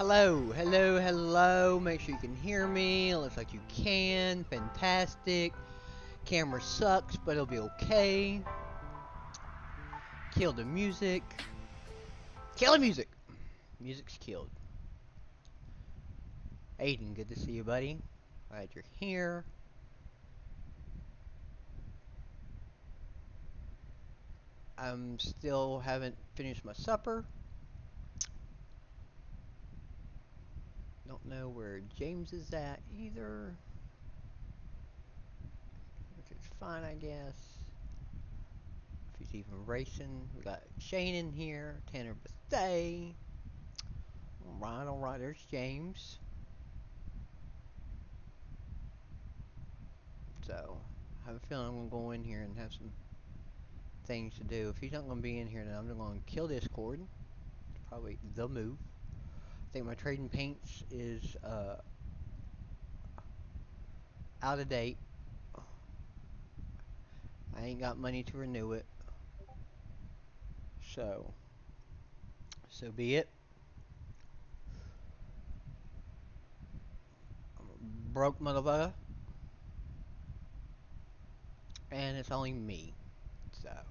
Hello, hello, hello. Make sure you can hear me. It looks like you can. Fantastic. Camera sucks, but it'll be okay. Kill the music. Kill the music. Music's killed. Aiden, good to see you, buddy. Glad you're here. I'm still haven't finished my supper. Don't know where James is at either. Which is fine, I guess. If he's even racing. We got Shane in here. Tanner birthday. Alright, there's James. So, I have a feeling I'm going to go in here and have some things to do. If he's not going to be in here, then I'm going to kill Discord. It's probably the move. I think my trading paints is out of date. I ain't got money to renew it. So be it. I'm a broke motherfucker. And it's only me. So, I'm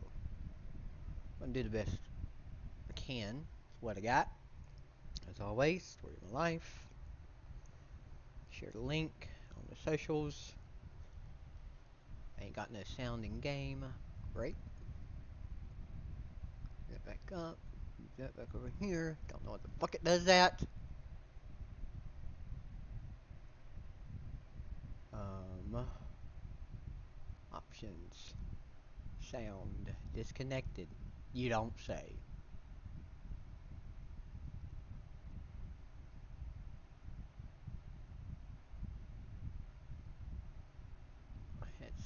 going to do the best I can with what I got. As always, story of my life. Share the link on the socials. I ain't got no sound in game. Great. Get back up. Get back over here. Don't know what the fuck it does that. Options. Sound. Disconnected. You don't say.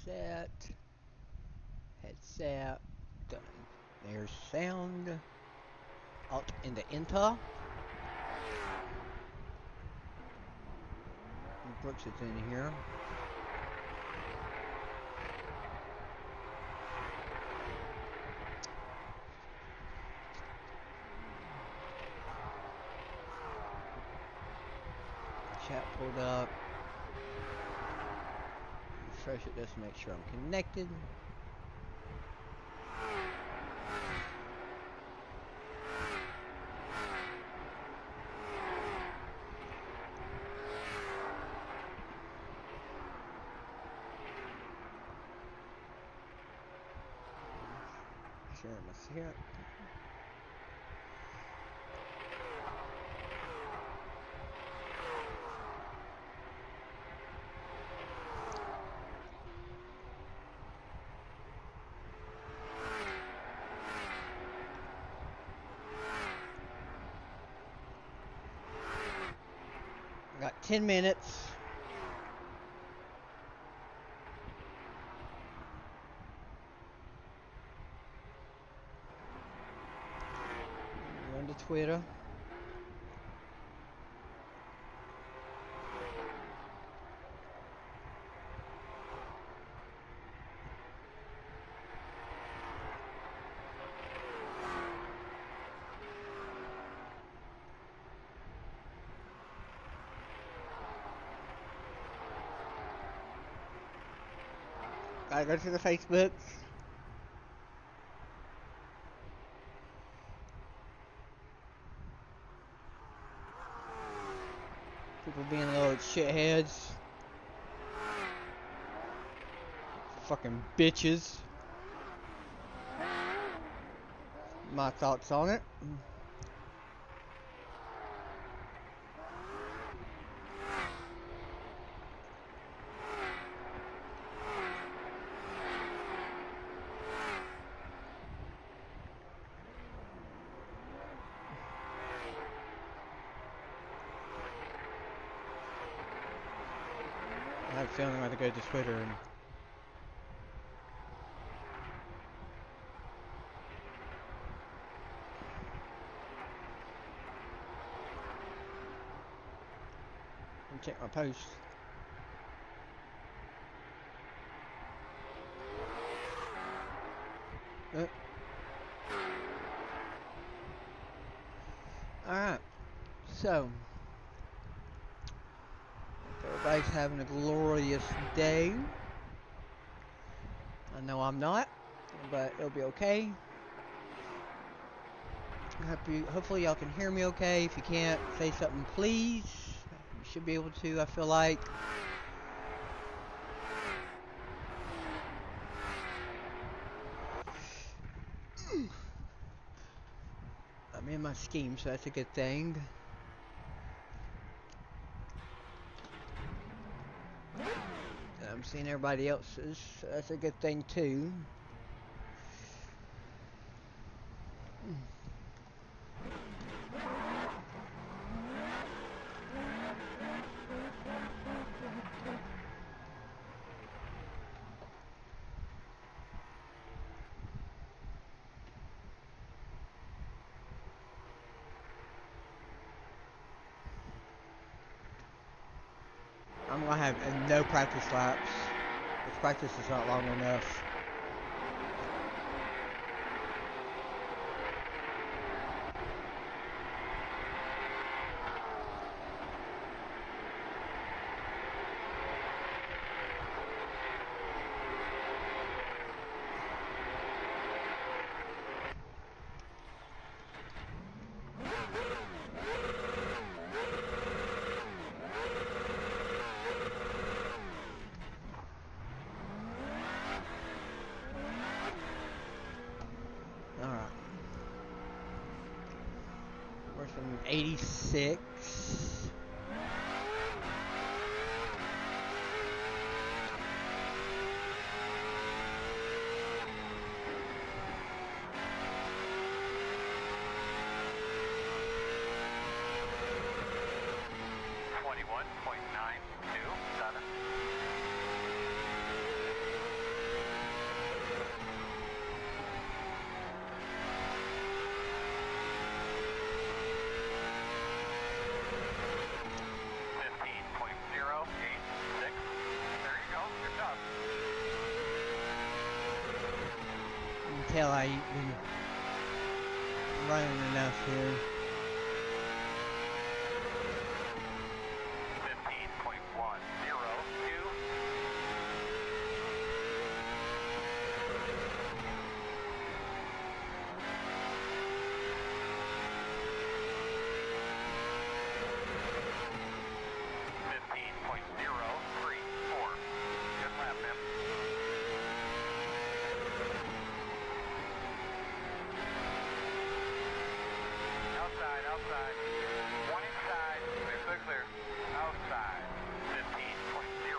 Headset. Headset. Done. There's sound. Alt into enter. Brooks is in here. Chat pulled up. Refresh it just to make sure I'm connected. Share my share. Got 10 minutes. Run to Twitter. Gotta go to the Facebook. People being little shitheads. Fucking bitches. My thoughts on it. I have a feeling I'm going to go to Twitter and check my posts. Alright, so everybody's having a glorious day. I know I'm not, but it'll be okay. Hopefully y'all can hear me okay. If you can't, say something please. You should be able to, I feel like. I'm in my scheme, so that's a good thing. And I'm seeing everybody else's, so that's a good thing too. I'm gonna have no practice laps. This practice is not long enough. Alright. We're from 86. Tell I ain't been running enough here. 15.102. Outside. One inside. Clear. Outside. 15.079.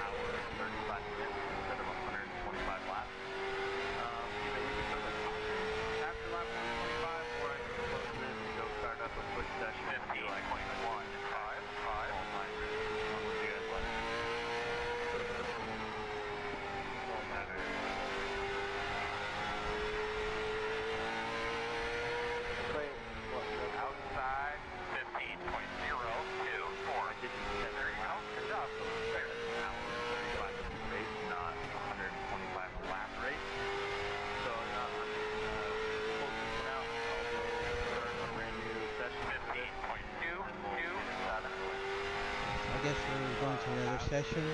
Hour 35 minutes instead of 125 laps. Either we can go after lap 125 or I can close this and go start up a quick session. 15.1. 5. What would you guys like? Won't matter. Outside, 15.024. There you go. Good job. There. An hour and 35 minutes race, not 125 lap race. So I'm not focusing out. I'll go start a brand new session. 15.227. I guess we're going to another session.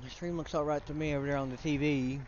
The stream looks alright to me over there on the TV.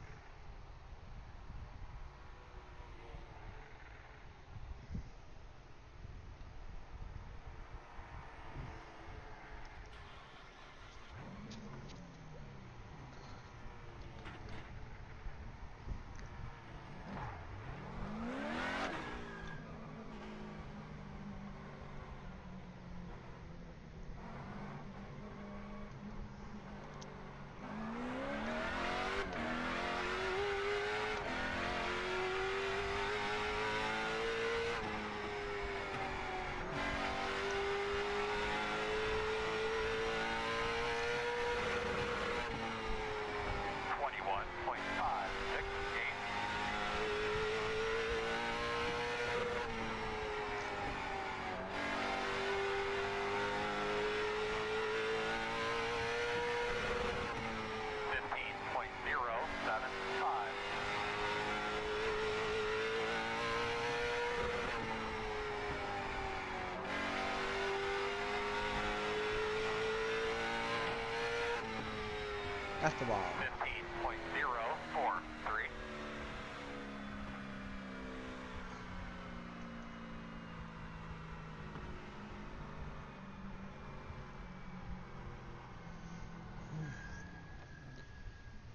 That's the ball. 15.043.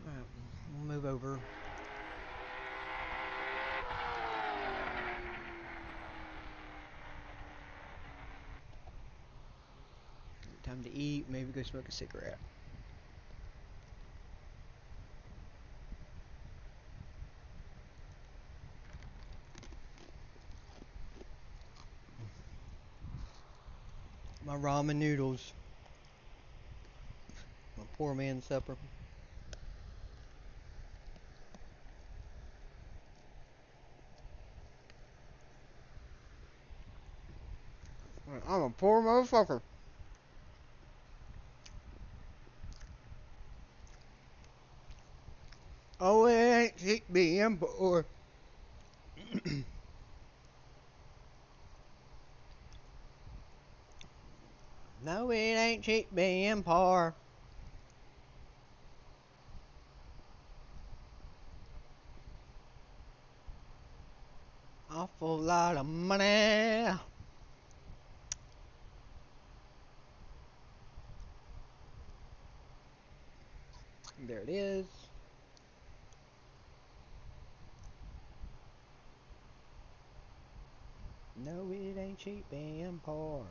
Alright, we'll move over. Time to eat, maybe go smoke a cigarette. My ramen noodles. My poor man's supper. I'm a poor motherfucker. Oh, it ain't cheap being poor. No, it ain't cheap being poor. Awful lot of money. There it is. No, it ain't cheap being poor.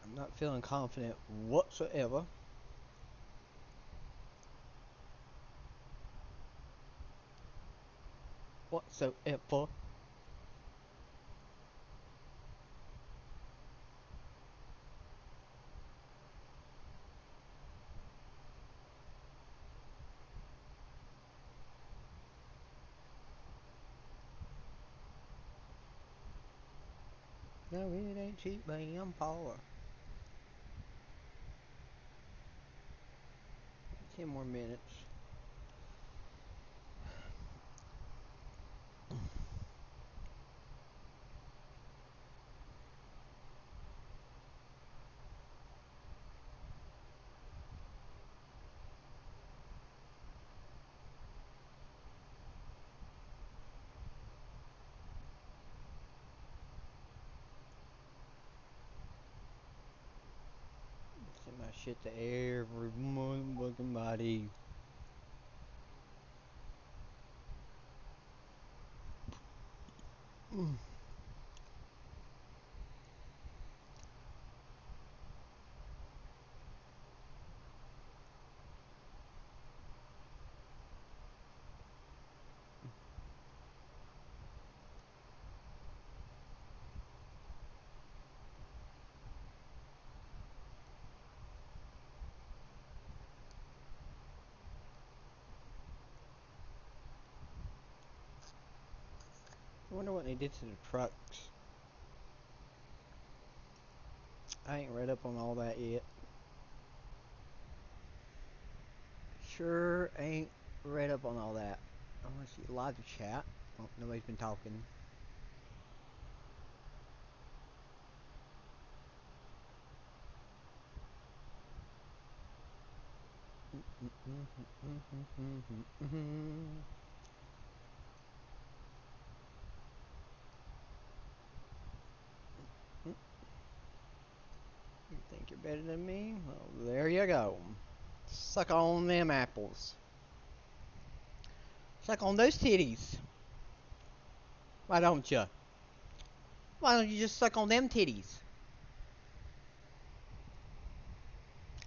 I'm not feeling confident whatsoever. Whatsoever. No, it ain't cheap being poor. 10 more minutes. Send my shit to every motherfucking body. wonder what they did to the trucks. I ain't read up on all that yet. Sure ain't read up on all that. I want to see live chat. Oh, nobody's been talking. You think you're better than me? Well, there you go. Suck on them apples. Suck on those titties. Why don't you? Why don't you just suck on them titties?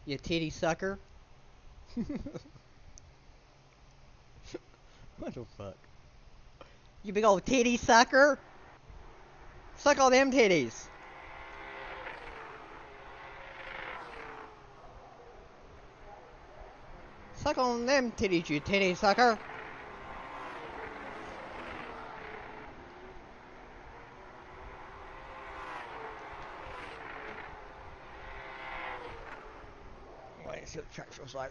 You titty sucker. What the fuck? You big old titty sucker. Suck on them titties. Suck on them titties, you titty sucker. Wait, see what the track feels like.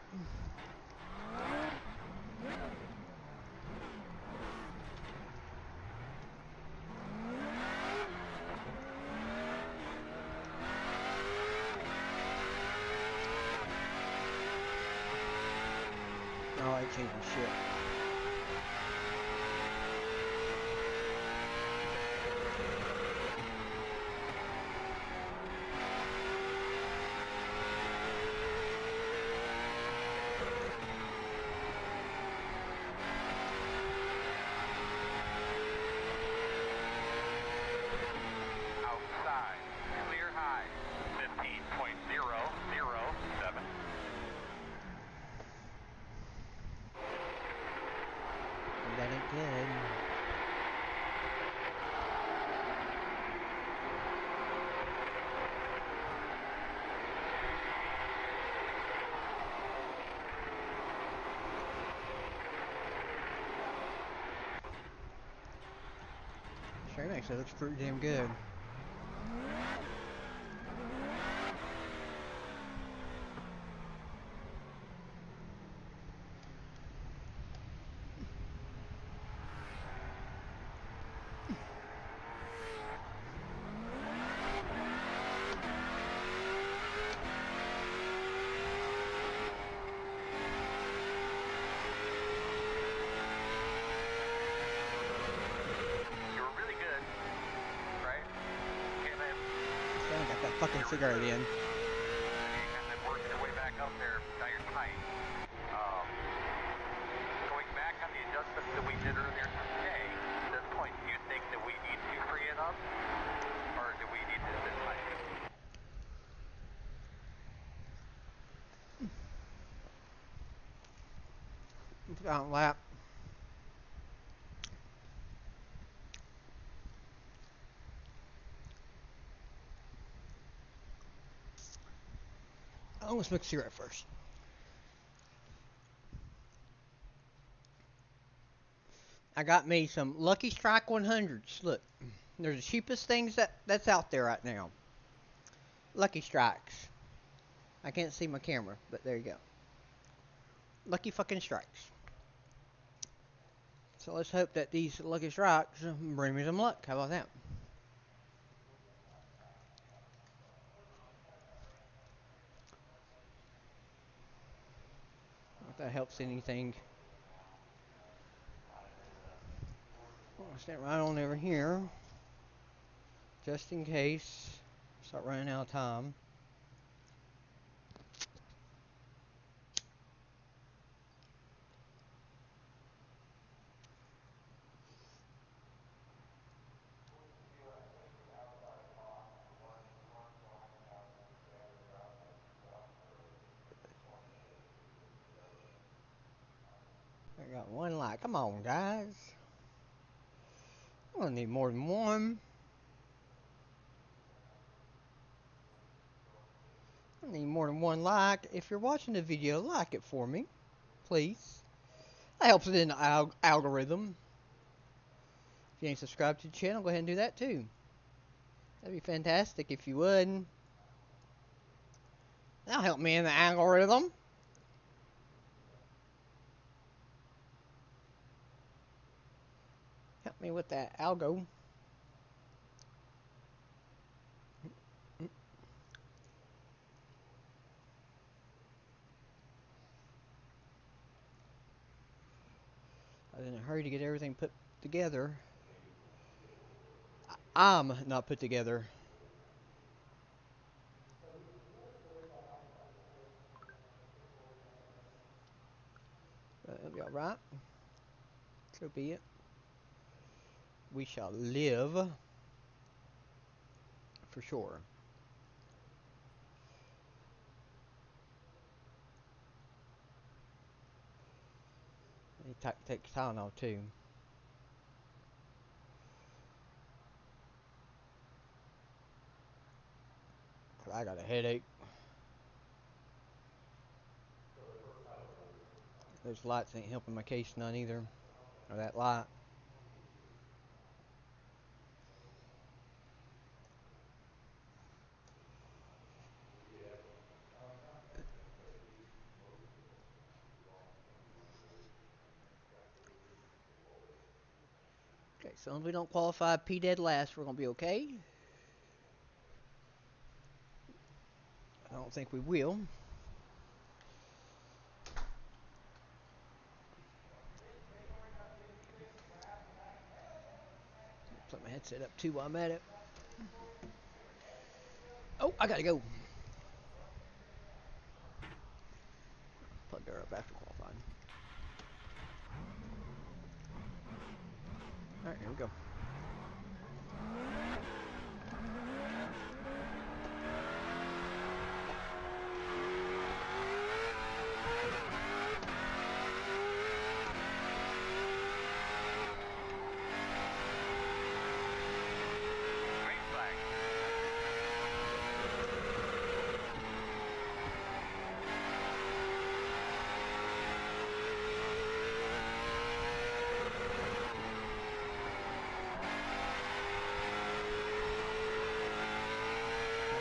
Oh, I changed the shit. Outside, clear high, 15.007. That ain't good. Sure, actually looks pretty damn good. You were really good, right? Okay, man. I got that fucking cigarette in. And then working your way back up there, now you're tight. Going back on the adjustments that we did earlier today, at this point, do you think that we need to free it up? Or do we need to sit tight? It's got a lap. Oh, let's smoke a cigarette first. I got me some Lucky Strike 100s. Look, they're the cheapest things that's out there right now. Lucky Strikes. I can't see my camera, but there you go. Lucky fucking Strikes. So let's hope that these Lucky Strikes bring me some luck. How about that? If that helps anything. I'll stand right on over here. Just in case. Start running out of time. I got one like. Come on, guys. I'm gonna need more than one. I need more than one like. If you're watching the video, like it for me, please. That helps it in the algorithm. If you ain't subscribed to the channel, go ahead and do that too. That'd be fantastic if you would. That'll help me in the algorithm. Help me with that algo. I was in a hurry to get everything put together. I'm not put together. It'll be alright. So be it. We shall live. For sure. He takes Tylenol too. I got a headache. Those lights ain't helping my case none either. Or that light. Okay, so if we don't qualify P dead last, we're gonna be okay. I don't think we will. Put my headset up too while I'm at it. Oh, I gotta go. Plug her up after qualifying. Alright, here we go.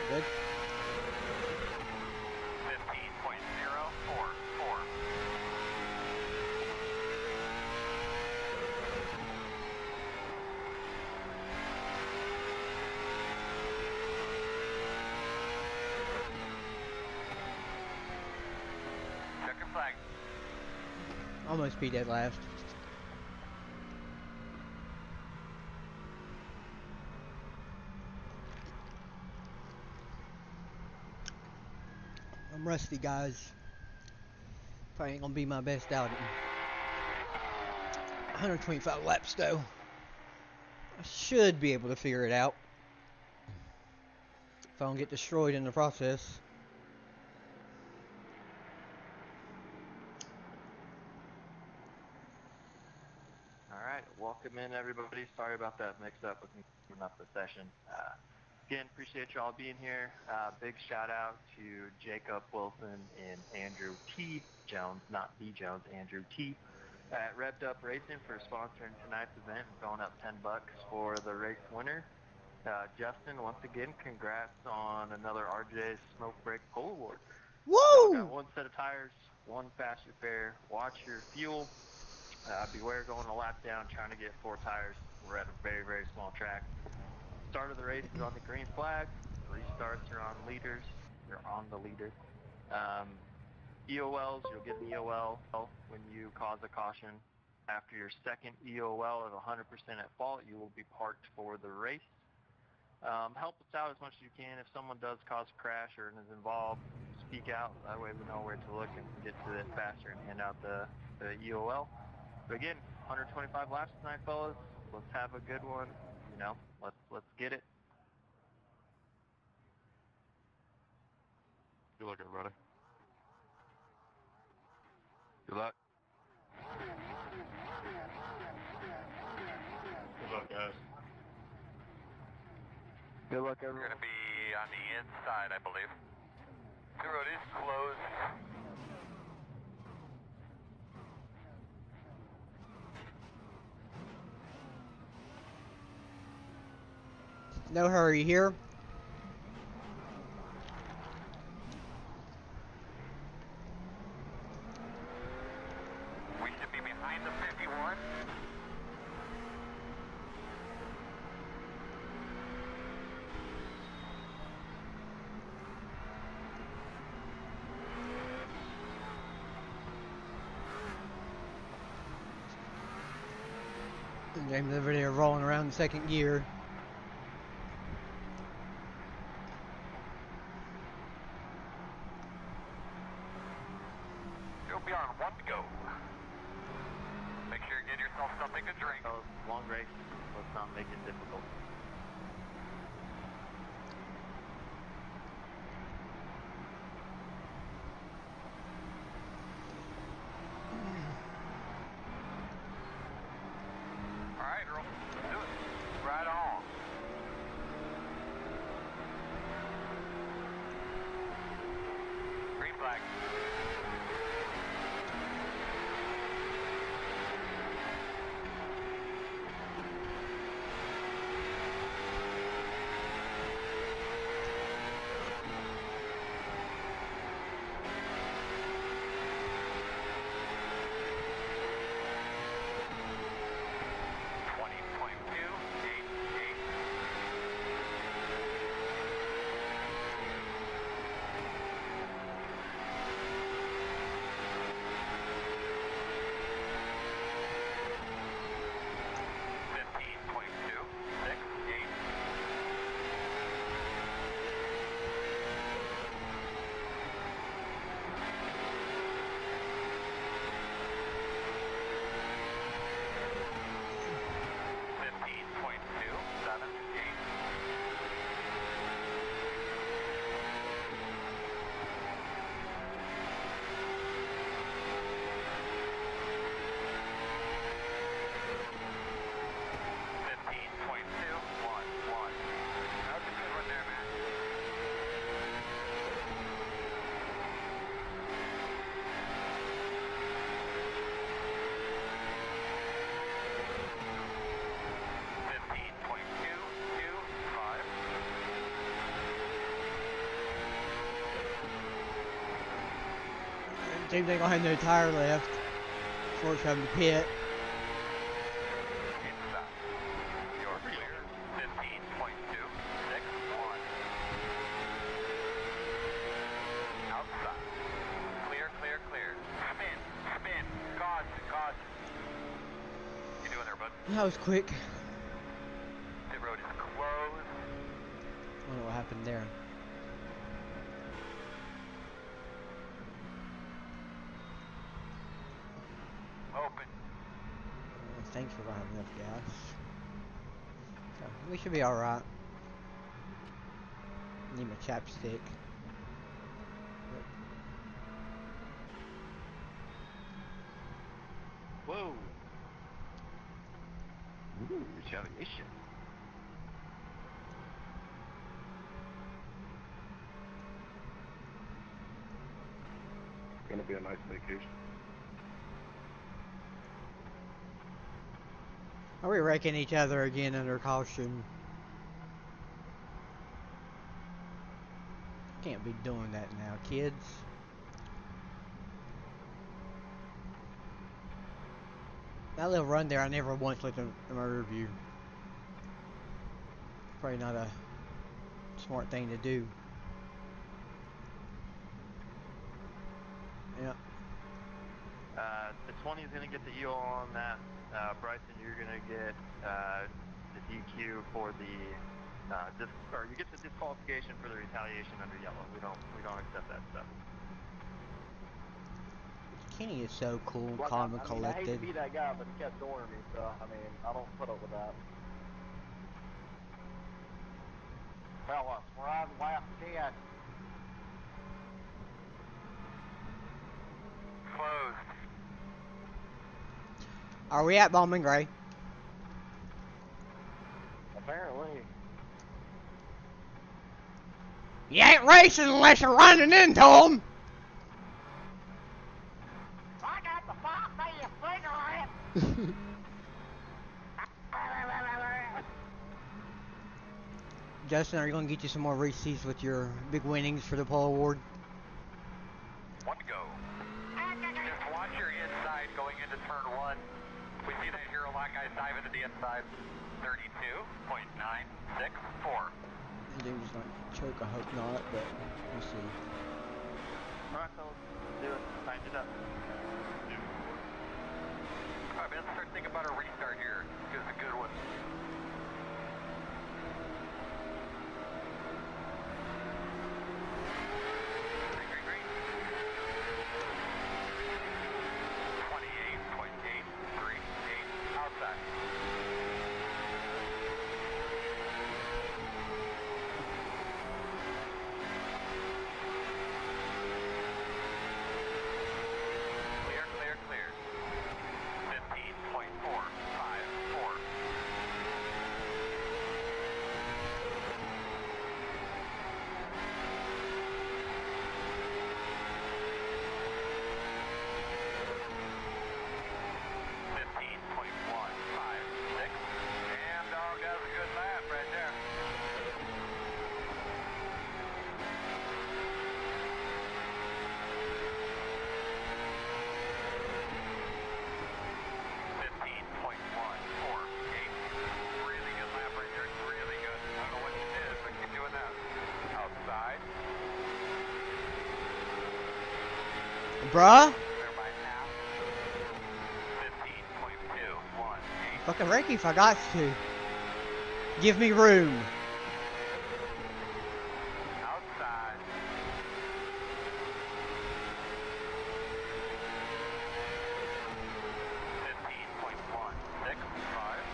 Good. 15.044. Checker flag. Almost P dead last. I'm rusty, guys. Probably ain't gonna be my best outing. 125 laps though. I should be able to figure it out. If I don't get destroyed in the process. Alright, welcome in everybody. Sorry about that mix up with me moving up the session. Again, appreciate y'all being here. Big shout out to Jacob Wilson and Andrew T. Jones, not B. Jones, Andrew T. at Revved Up Racing for sponsoring tonight's event and throwing up $10 for the race winner. Justin, once again, congrats on another RJ Smoke Break Pole Award. Y'all got Woo! one set of tires, one faster fair. Watch your fuel. Beware going a lap down, trying to get 4 tires. We're at a very, very small track. Start of the race is on the green flag. Restarts are on leaders. You're on the leader. EOLs, you'll get an EOL when you cause a caution. After your second EOL of 100% at fault, you will be parked for the race. Help us out as much as you can. If someone does cause a crash or is involved, speak out. That way we know where to look and can get to it faster and hand out the EOL. But again, 125 laps tonight, fellas. Let's have a good one. You know, let's get it. Good luck, everybody. Good luck. Good luck, guys. Good luck, We're everyone. going to be on the inside, I believe. The road is closed. No hurry here. We should be behind the 51. James over there rolling around in second gear. You'll be on 1 to go. Make sure you get yourself something to drink. Oh, long race. Let's not make it difficult. Alright, Earl. Let's do it. Right on. Green flag. James ain't gonna have no tire left. Force having to pit. Inside. You're clear. 15.261. Outside. Clear, clear, clear. Spin, spin. Caution, caution. You doing there, bud? That was quick. Pit road is closed. I wonder what happened there. Open. Thanks for having enough gas. So, we should be alright. Need my chapstick. Whoa. Ooh, retaliation. Gonna be a nice vacation. Are we wrecking each other again under caution? Can't be doing that now, kids. That little run there, I never once looked in my rear view. Probably not a smart thing to do. Yep. The 20 is going to get the EO on that. Bryson, you're going to get the DQ for the or you get the disqualification for the retaliation under yellow. We don't accept that stuff. Kenny is so cool, Look, calm and I hate collected. to be that guy, but he kept doing me, so I mean, I don't put up with that. Fellas, we're on lap 10. Closed. Are we at Bowman Gray? Apparently. You ain't racing unless you're running into them. I got the fuck me a cigarette! Justin, are you going to get you some more Reese's with your big winnings for the pole award? One to go. Just watch your inside going into turn 1. We see that hero lock guys dive into the inside. 32.964. Dude's not choke, I hope not, but we'll see. Alright, fellas, do it. Tighten it up. Alright, man, let's start thinking about a restart here. Give us a good one. Green, green, green. 28.838 outside. Clear, clear, clear. 15.454. And dog has a good lap right there. Really good lap right there. Really good. I don't know what you did, but keep doing that. Outside. Bruh? Clear by half. 15.218. Fucking Reiki if I got to. Give me room. Outside.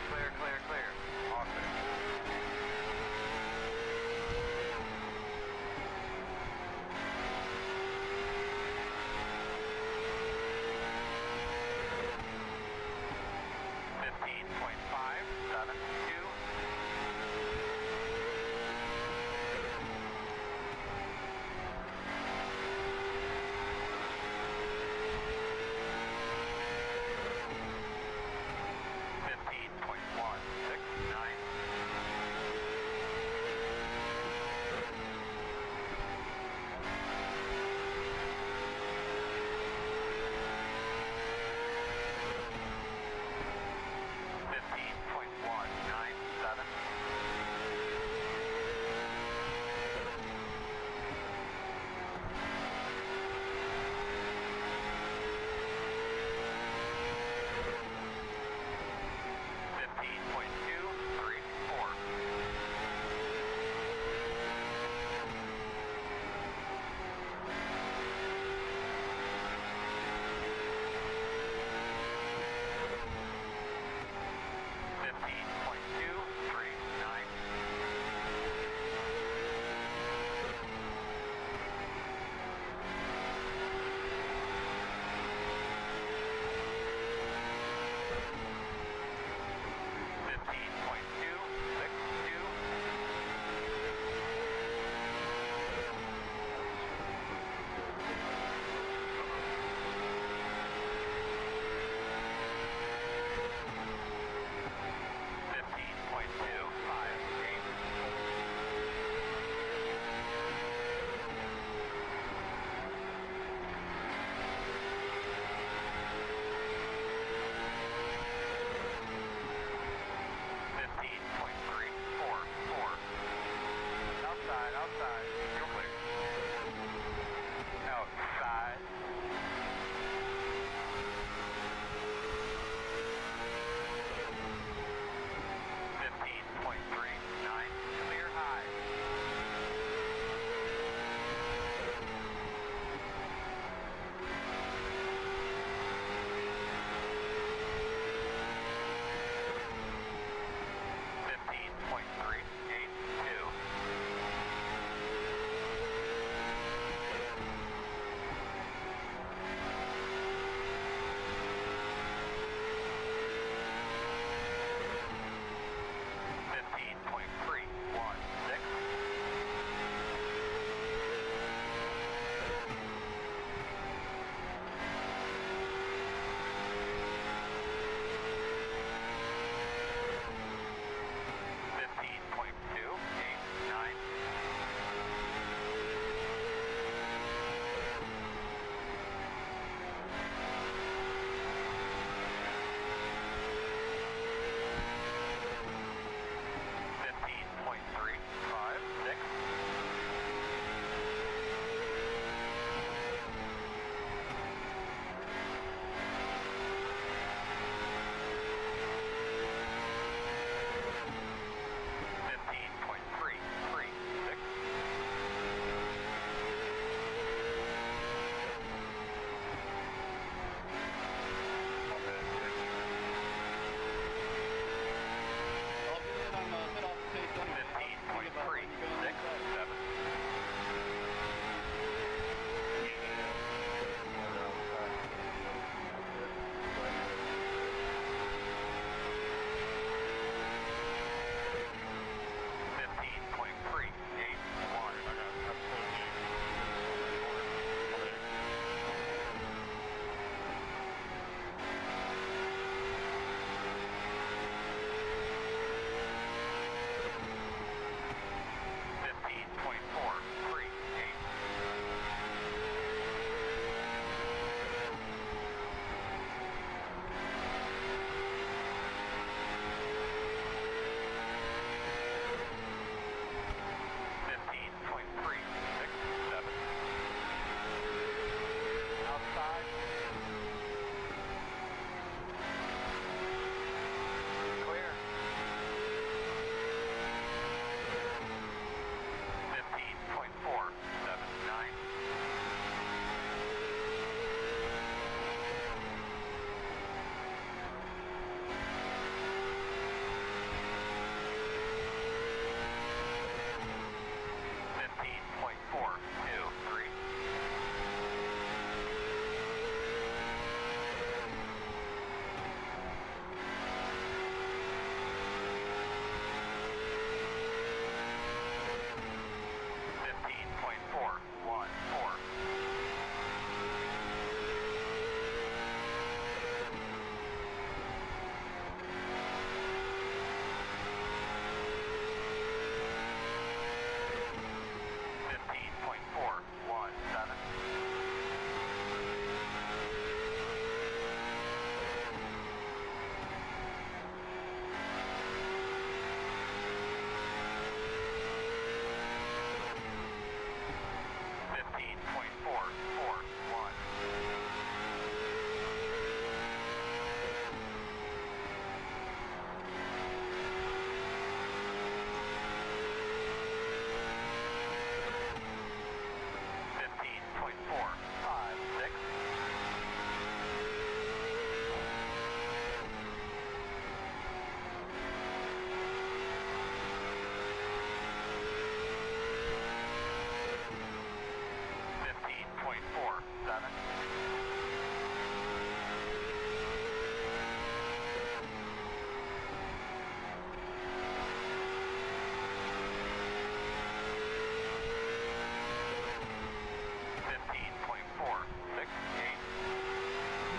Clear, clear, clear. Awesome.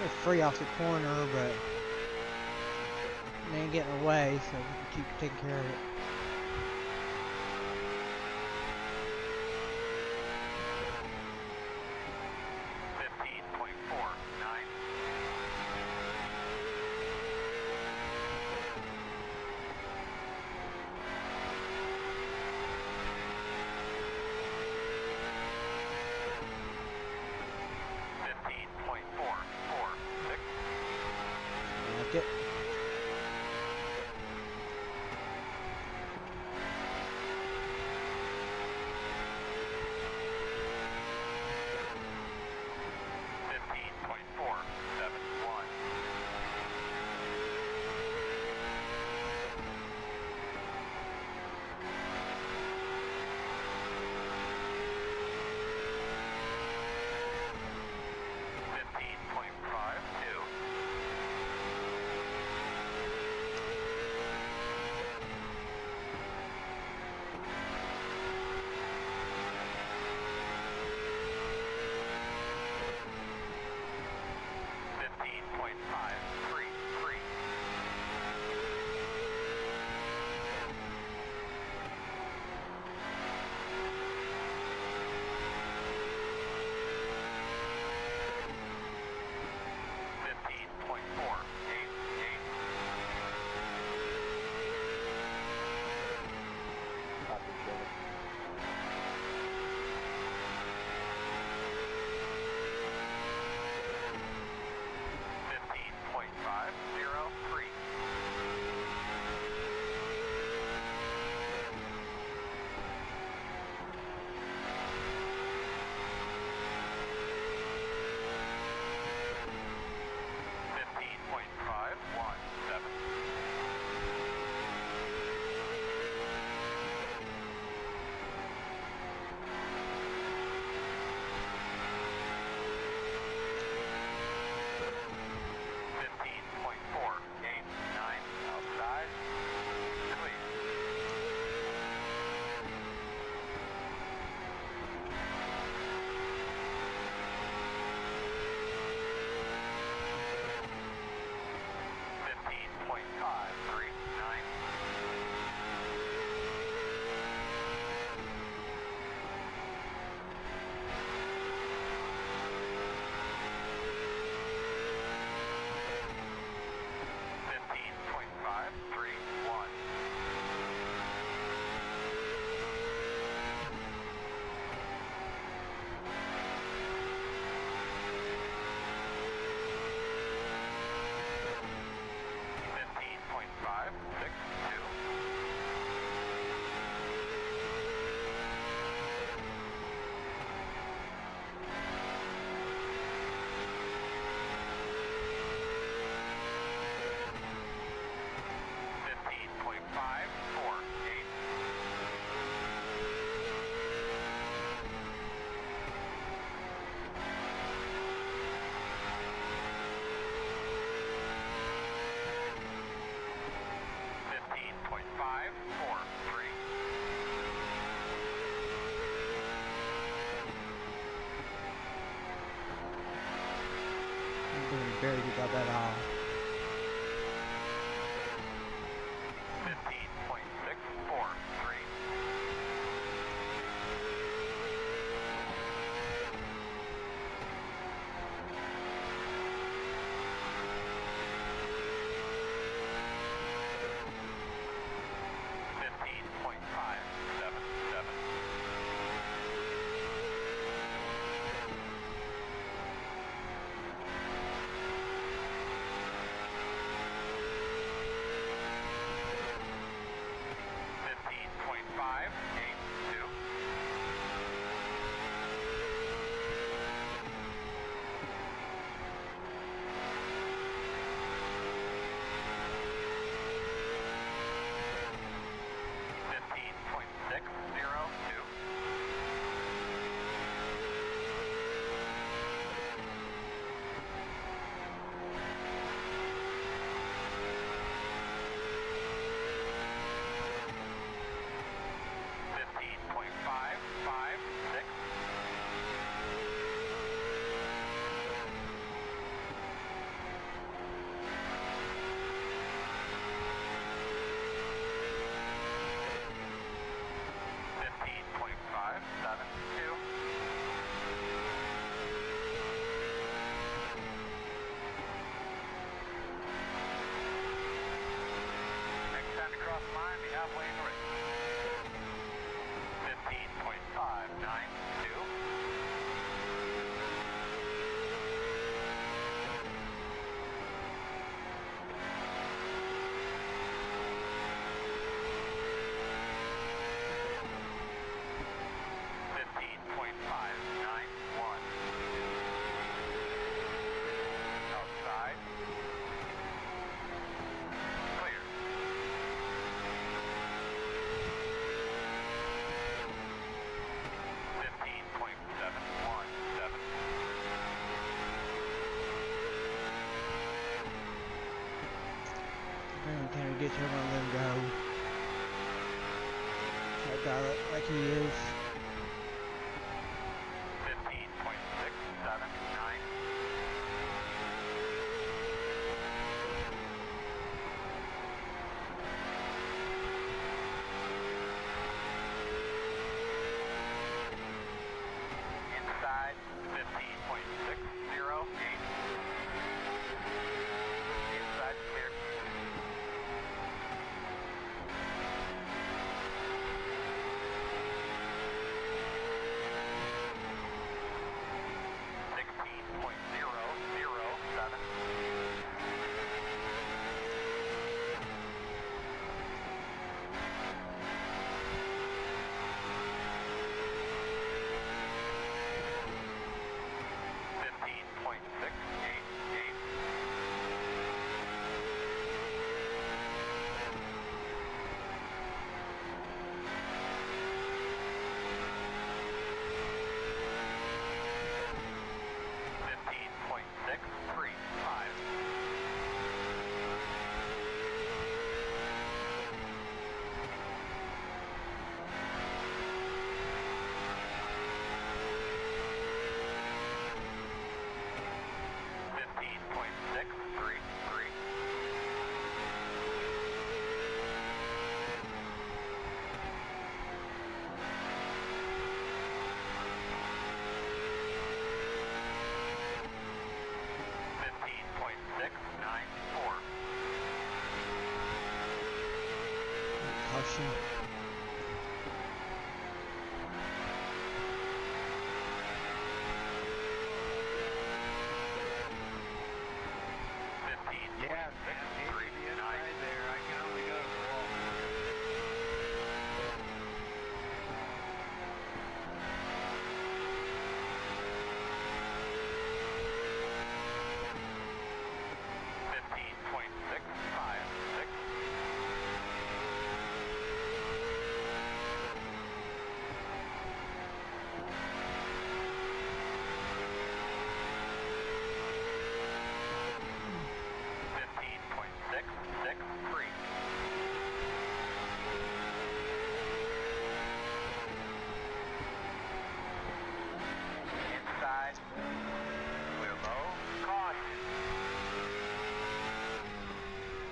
It's free off the corner, but it ain't getting away, so we can keep taking care of it. Like it. Doing a very good job at all. Tanner gets here, I'm gonna let him go. That guy look like he is. 15.679. Inside 15.608. Inside clear. Caution. Yeah, there. I can only go to the wall. Inside. Clear low. Caution.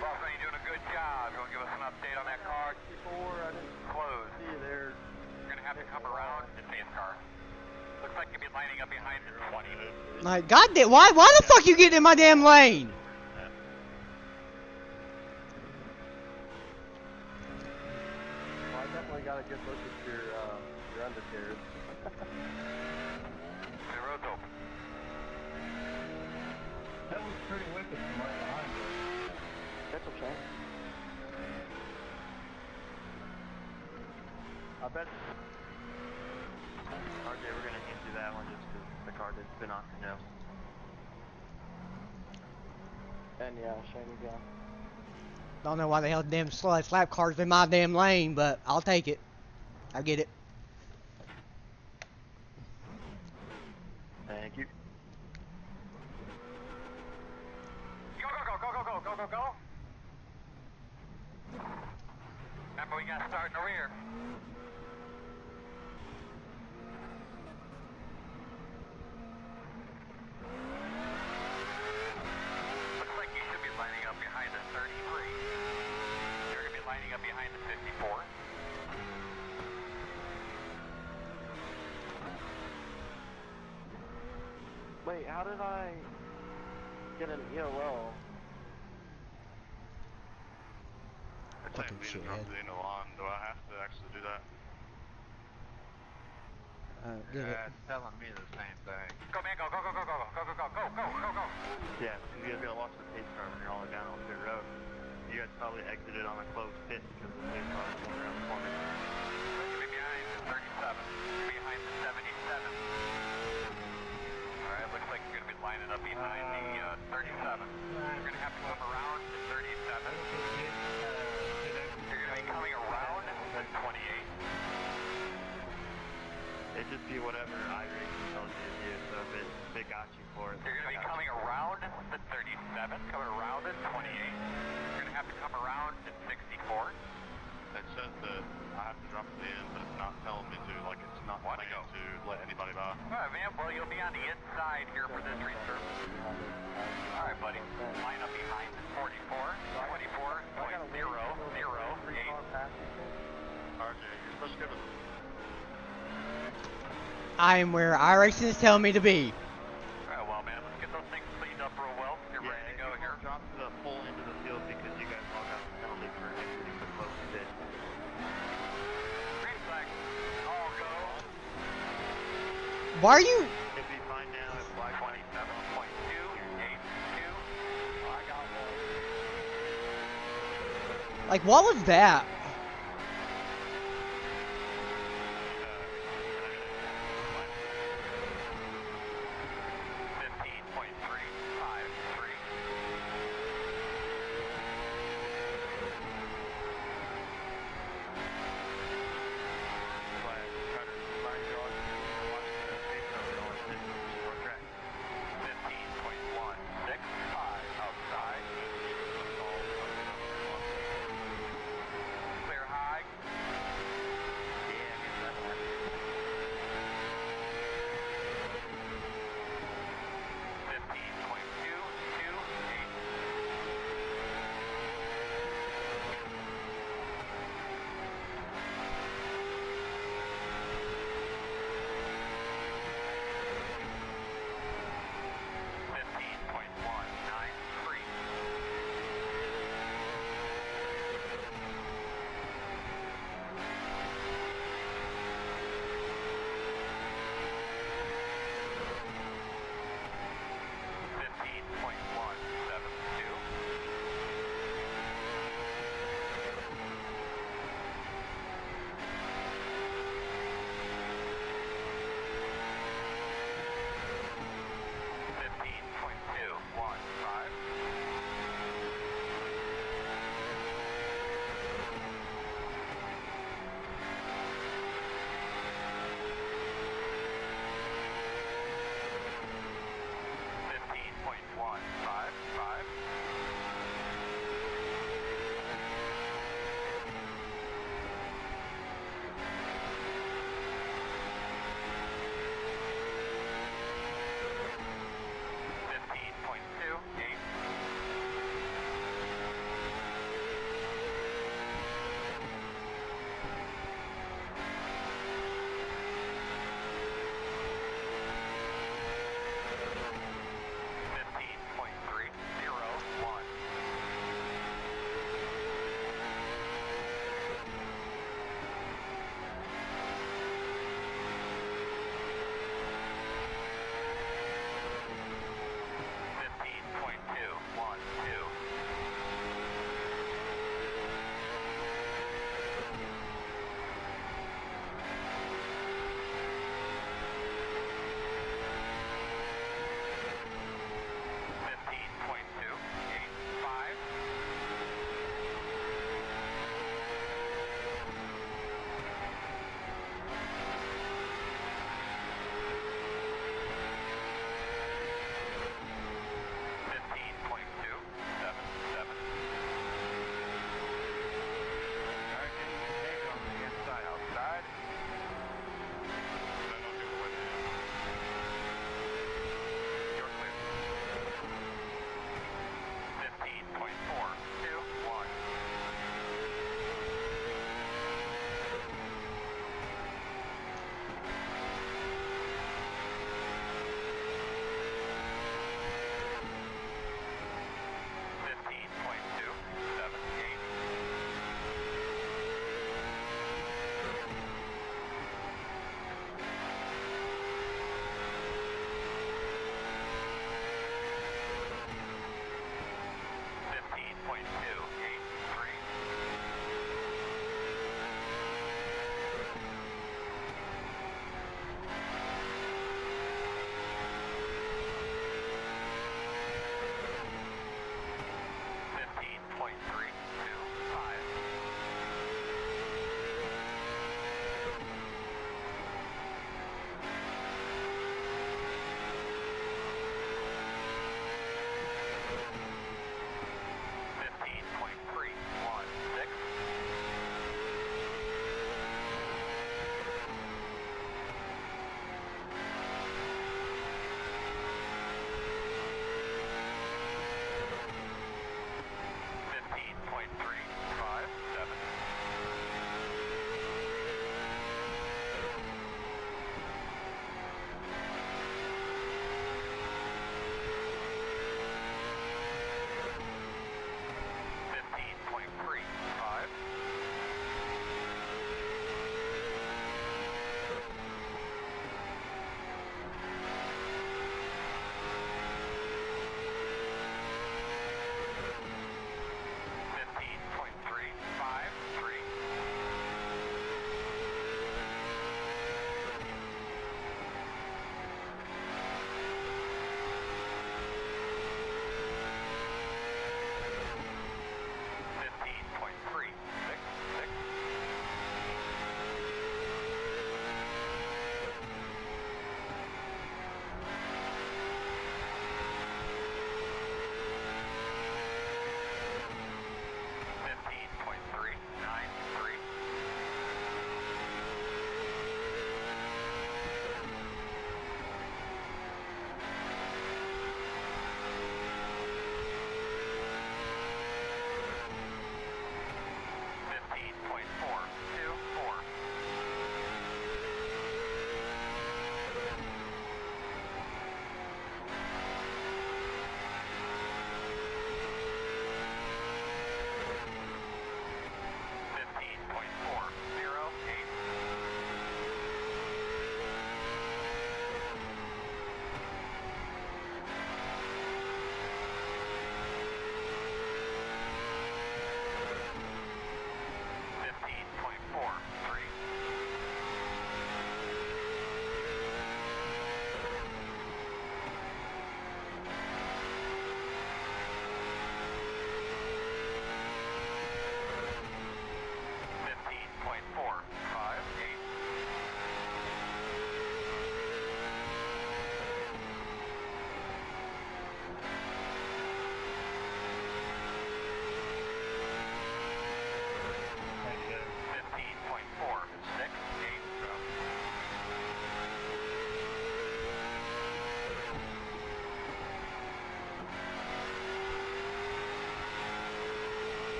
Boss, man, you're doing a good job. You want to give us an update on that car? I didn't Closed. see you there. You're going to have to come around to face car. Looks like you'll be lining up behind the 20. Like, goddamn, why the fuck you getting in my damn lane? Well, I definitely got a good look at your undercarriage. The road's open. That was pretty wicked from right behind you. That's okay. I bet. RJ, we're gonna hand you that one just because the car did spin off your nose. And yeah, shiny gun. Don't know why the hell damn slap car's in my damn lane, but I'll take it. I get it. Thank you. Go, go, go, go, go, go, go, go, go. Remember, we got to start in the rear. Looks like you should be lining up behind the 33. You're going to be lining up behind the 54. Wait, how did I get an EOL? Fucking shithead. Do I have to actually do that? Did it. It's telling me the same thing. Go, man, go, go, go, go, go, go, go, go, go, go, go, go. Yeah, you guys gotta watch the pace car when you're all down on the pit road. You guys probably exited on a closed pit because the pace car is going around the corner. You'll be behind the 37. You're behind the 77. Alright, looks like you're going to be lining up behind the 37. You're going to have to come around to 37. You're going to be coming around to 28. It'd just be whatever iRacing tells you to do, so if it got you for it. You're going to be coming around the 37, coming around at 28. You're going to have to come around in 64. It says that I have to drop it in, but it's not telling me to. Like, it's not Want to saying go? to let anybody by. Alright, man. Well, you'll be on the inside here for this resurface. Alright, buddy. Line up behind 44, 24.008. RJ, you're supposed to go to the... I'm where iRacing is telling me to be. Alright, well, man. Let's get those things cleaned up real well. Get ready to go here. Drop to the full end of the field because you guys all got the penalty for exiting the close pit. Green flag. All go. Why are you? It'd be fine now if black 27.282. I got one. Like, what was that?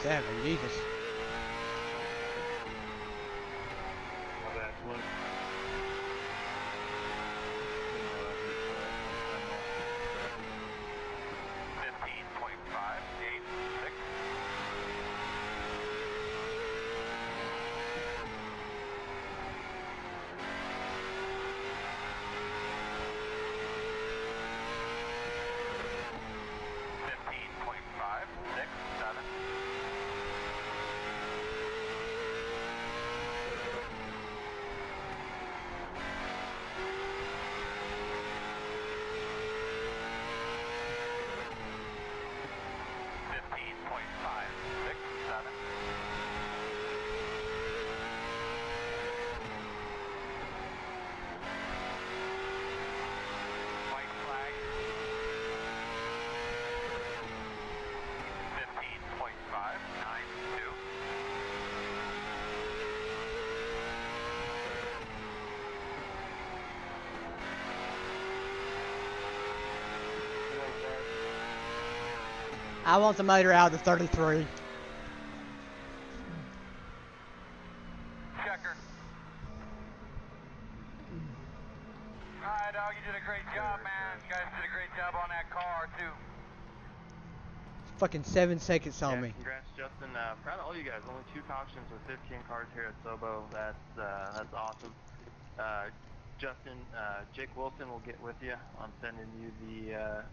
7. Jesus. My bad, Blue. 15.586. 15.567. 15.567. White flag. 15.592. 'I want the motor out of the 33. Checker. Alright, dog, you did a great job, man. You guys did a great job on that car, too. Fucking 7 seconds on Yeah, me. congrats, Justin. Proud of all you guys. Only 2 cautions with 15 cars here at SoBo. That's awesome. Justin, Jake Wilson will get with you on sending you the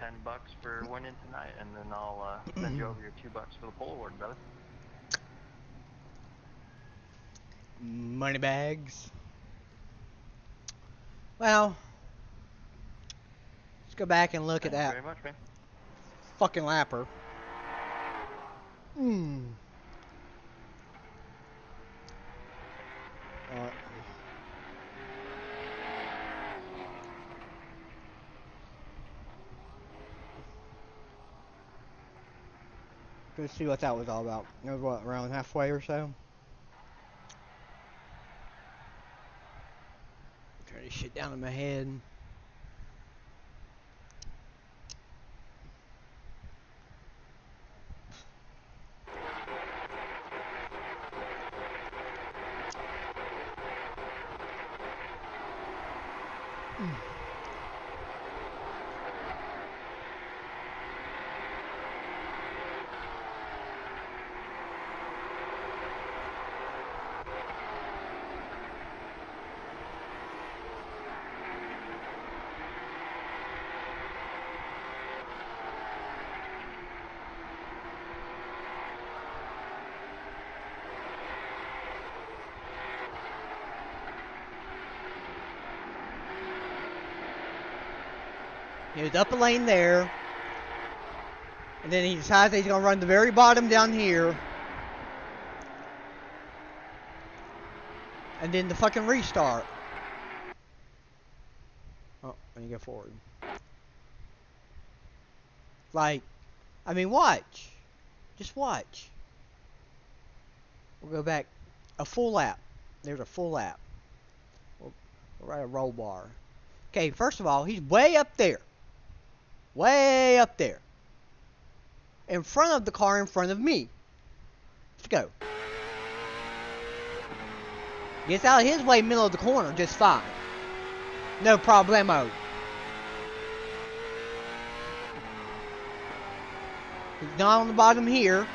$10 for winning tonight, and then I'll send you over your $2 for the pole award, brother. Money bags. Well, let's go back and look at Thanks that very much, man. fucking lapper. Let's see what that was all about. It was what, around halfway or so? Turn this shit down in my head. He was up a lane there. And then he decides he's going to run the very bottom down here. And then the fucking restart. Oh, let me go forward. Like, I mean, watch. Just watch. We'll go back a full lap. There's a full lap. We'll write a roll bar. Okay, first of all, he's way up there. Way up there. In front of the car in front of me. Let's go. Gets out of his way, middle of the corner, just fine. No problemo. He's not on the bottom here.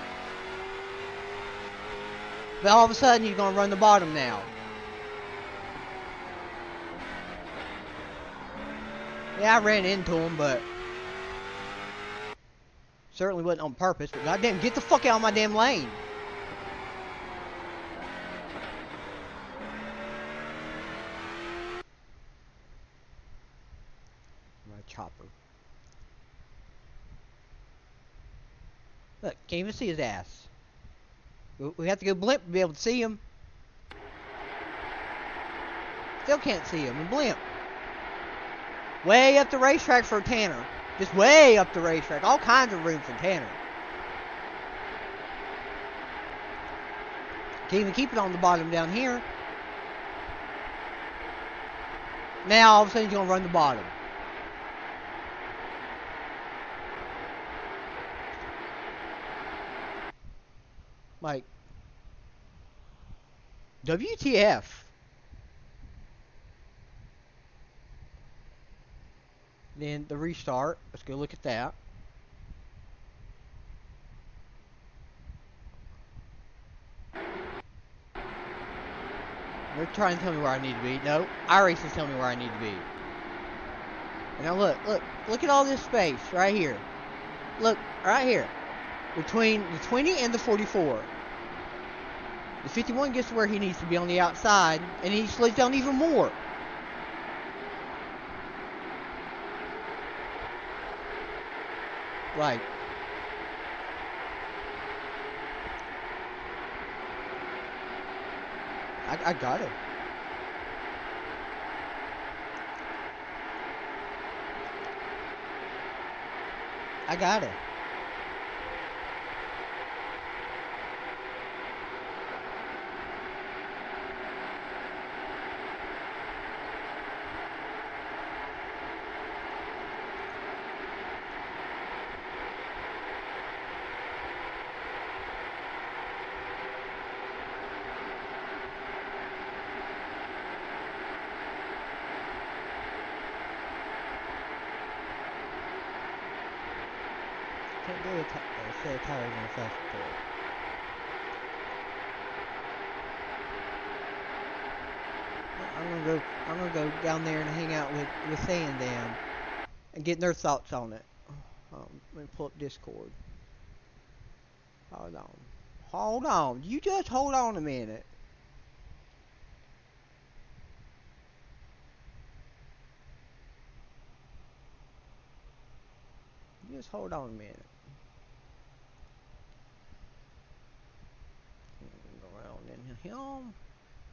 But all of a sudden, he's going to run the bottom now. Yeah, I ran into him, but certainly wasn't on purpose. But goddamn, get the fuck out of my damn lane. My chopper. Look, can't even see his ass. We have to go blimp to be able to see him. Still can't see him in blimp. Way up the racetrack for Tanner. Just way up the racetrack. All kinds of room for Tanner. Can't even keep it on the bottom down here. Now all of a sudden he's going to run the bottom. Like, WTF? Then the restart. Let's go look at that. They're trying to tell me where I need to be. No, iRacing's telling me where I need to be. And now look at all this space right here. Look, right here. Between the 20 and the 44. The 51 gets to where he needs to be on the outside, and he slows down even more. Like, I got it. I got it. Can't do a set of tires on a fast four. I'm gonna go down there and hang out with Sand Dam and get their thoughts on it. Let me pull up Discord. Hold on. Hold on. You just hold on a minute. Just hold on a minute. Go around in here.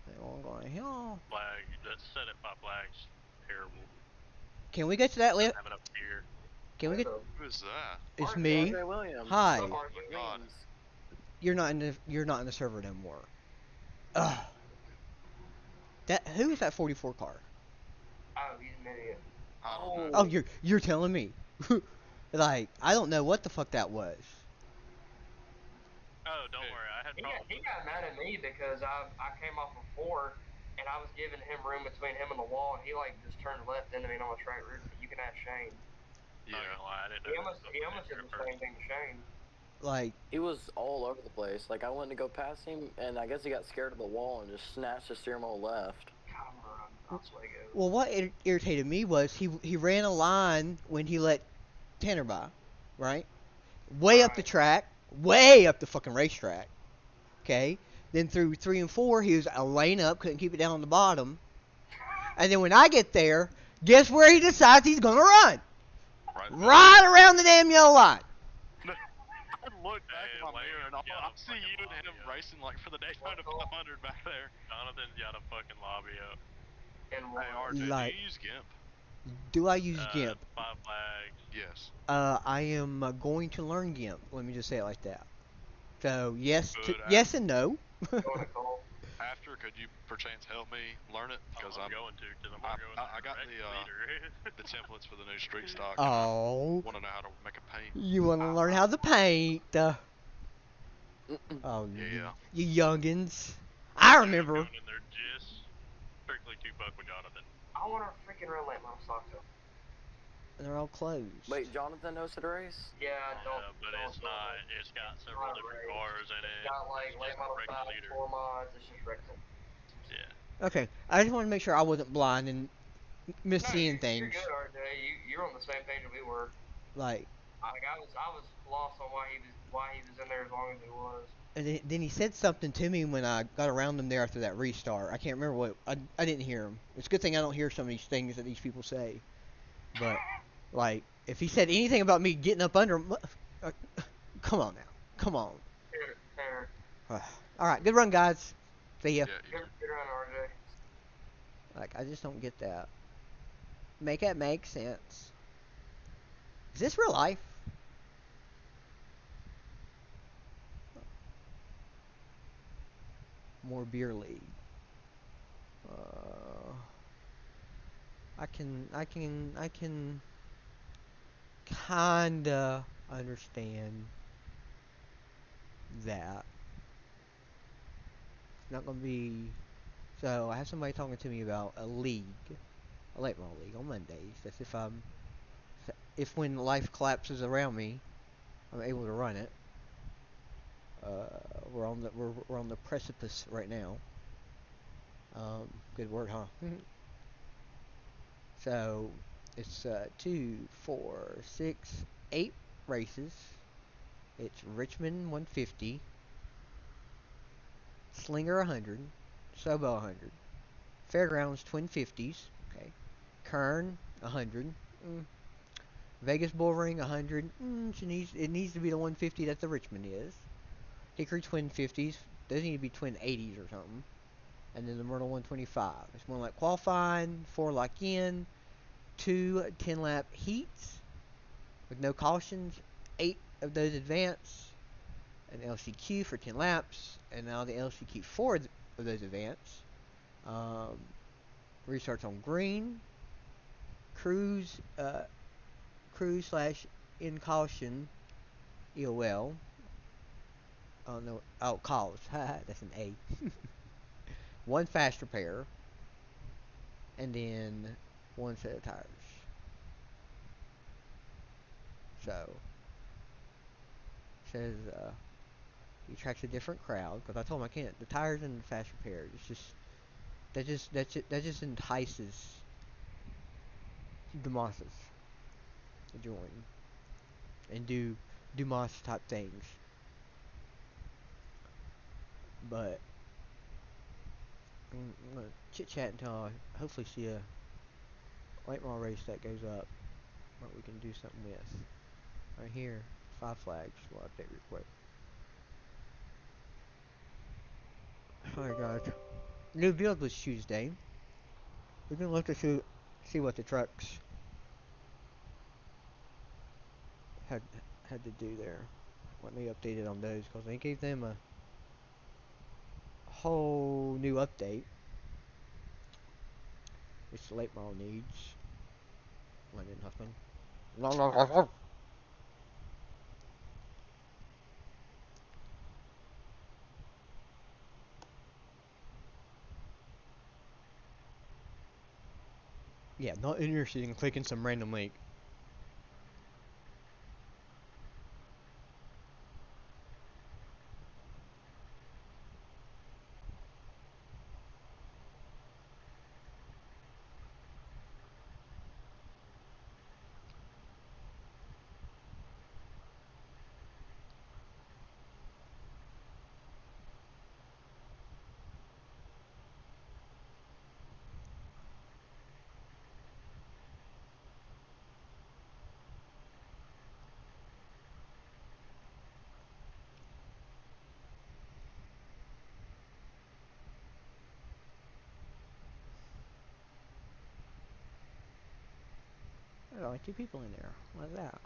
They won't go in here. Flag. Let's set it by flags. Terrible. Can we get to that list? Have it up here. Can we get? Who is that? It's me. Hi. Oh my god. You're not in the server no more. Ugh. Who is that 44 car? Oh, he's an idiot. I don't know. Oh, you're telling me. Like, I don't know what the fuck that was. Oh, don't worry. I had problems. He got mad at me because I came off of 4 and I was giving him room between him and the wall, and he like just turned left into me on a straight route. But you can ask Shane. Yeah. I didn't He know almost did the same thing to Shane. Like, he was all over the place. Like, I went to go past him, and I guess he got scared of the wall and just snatched the steering wheel left. well, what irritated me was he ran a line when he let Tanner by, right? Way up the track, way up the fucking racetrack. Okay? Then through 3 and 4, he was a lane up, couldn't keep it down on the bottom. And then when I get there, guess where he decides he's gonna run? Right around the damn yellow line. I looked back in my mirror and I see you and him racing like for the Daytona 500 back there. Jonathan's got a fucking lobby up. And Hey, RJ, Like, do you use GIMP? do I use GIMP? 5 flags. Yes. I am going to learn GIMP. Let me just say it like that. So yes, Good, yes and no. After, could you perchance help me learn it? Because I'm going to. Because I got the templates for the new street stock. Oh. Want to know how to make a paint. You want to learn how to paint? Oh, yeah. You youngins. I remember. Going in there just strictly to fuck with Jonathan. I want to freaking run late motorcycle. They're all closed. Wait, Jonathan knows how to race? Yeah, but it's not. It's got several different cars in it. It's got like late modify, 4 mods. It's just regular. Yeah. Okay, I just want to make sure I wasn't blind and seeing things. You're good, RJ. You're on the same page that we were. Like I was lost on why he was in there as long as he was. And then he said something to me when I got around him there after that restart. I can't remember what. I didn't hear him. It's a good thing I don't hear some of these things that these people say. But, like, if he said anything about me getting up under him, come on now. Come on. Alright, good run, guys. See ya. Good run, RJ. Like, I just don't get that. Make it make sense. Is this real life? More beer league. I can kinda understand that. not gonna be. So I have somebody talking to me about a league, a late model league on Mondays. That's if when life collapses around me, I'm able to run it. We're on the precipice right now. Good word, huh? So it's 8 races. It's Richmond 150, Slinger 100, SoBo 100, Fairgrounds Twin 50s, okay, Kern 100, Vegas Bull Ring 100. It needs to be the 150 that the Richmond is. Hickory Twin 50s. Those need to be Twin 80s or something. And then the Myrtle 125. It's 1 lap qualifying, 4 lock in, 2 10-lap heats with no cautions, 8 of those advance, an LCQ for 10 laps, and now the LCQ for of those advance. Restarts on green, cruise slash in caution EOL. Oh no, calls. That's an A. 1 fast repair, and then 1 set of tires. So says he attracts a different crowd because I told him I can't. The tires and the fast repair. It's just that just entices the masses to join and do Dumas type things. But I'm gonna chit chat until I hopefully see a late model race that goes up that we can do something with. Right here, 5 flags. We'll update real quick. Alright guys, new build was Tuesday. We can look to see what the trucks had to do there. Let me update it on those because they gave them a whole new update, which the late model needs. London Huffman. Yeah, not interested in clicking some random link. There's only 2 people in there. What's that?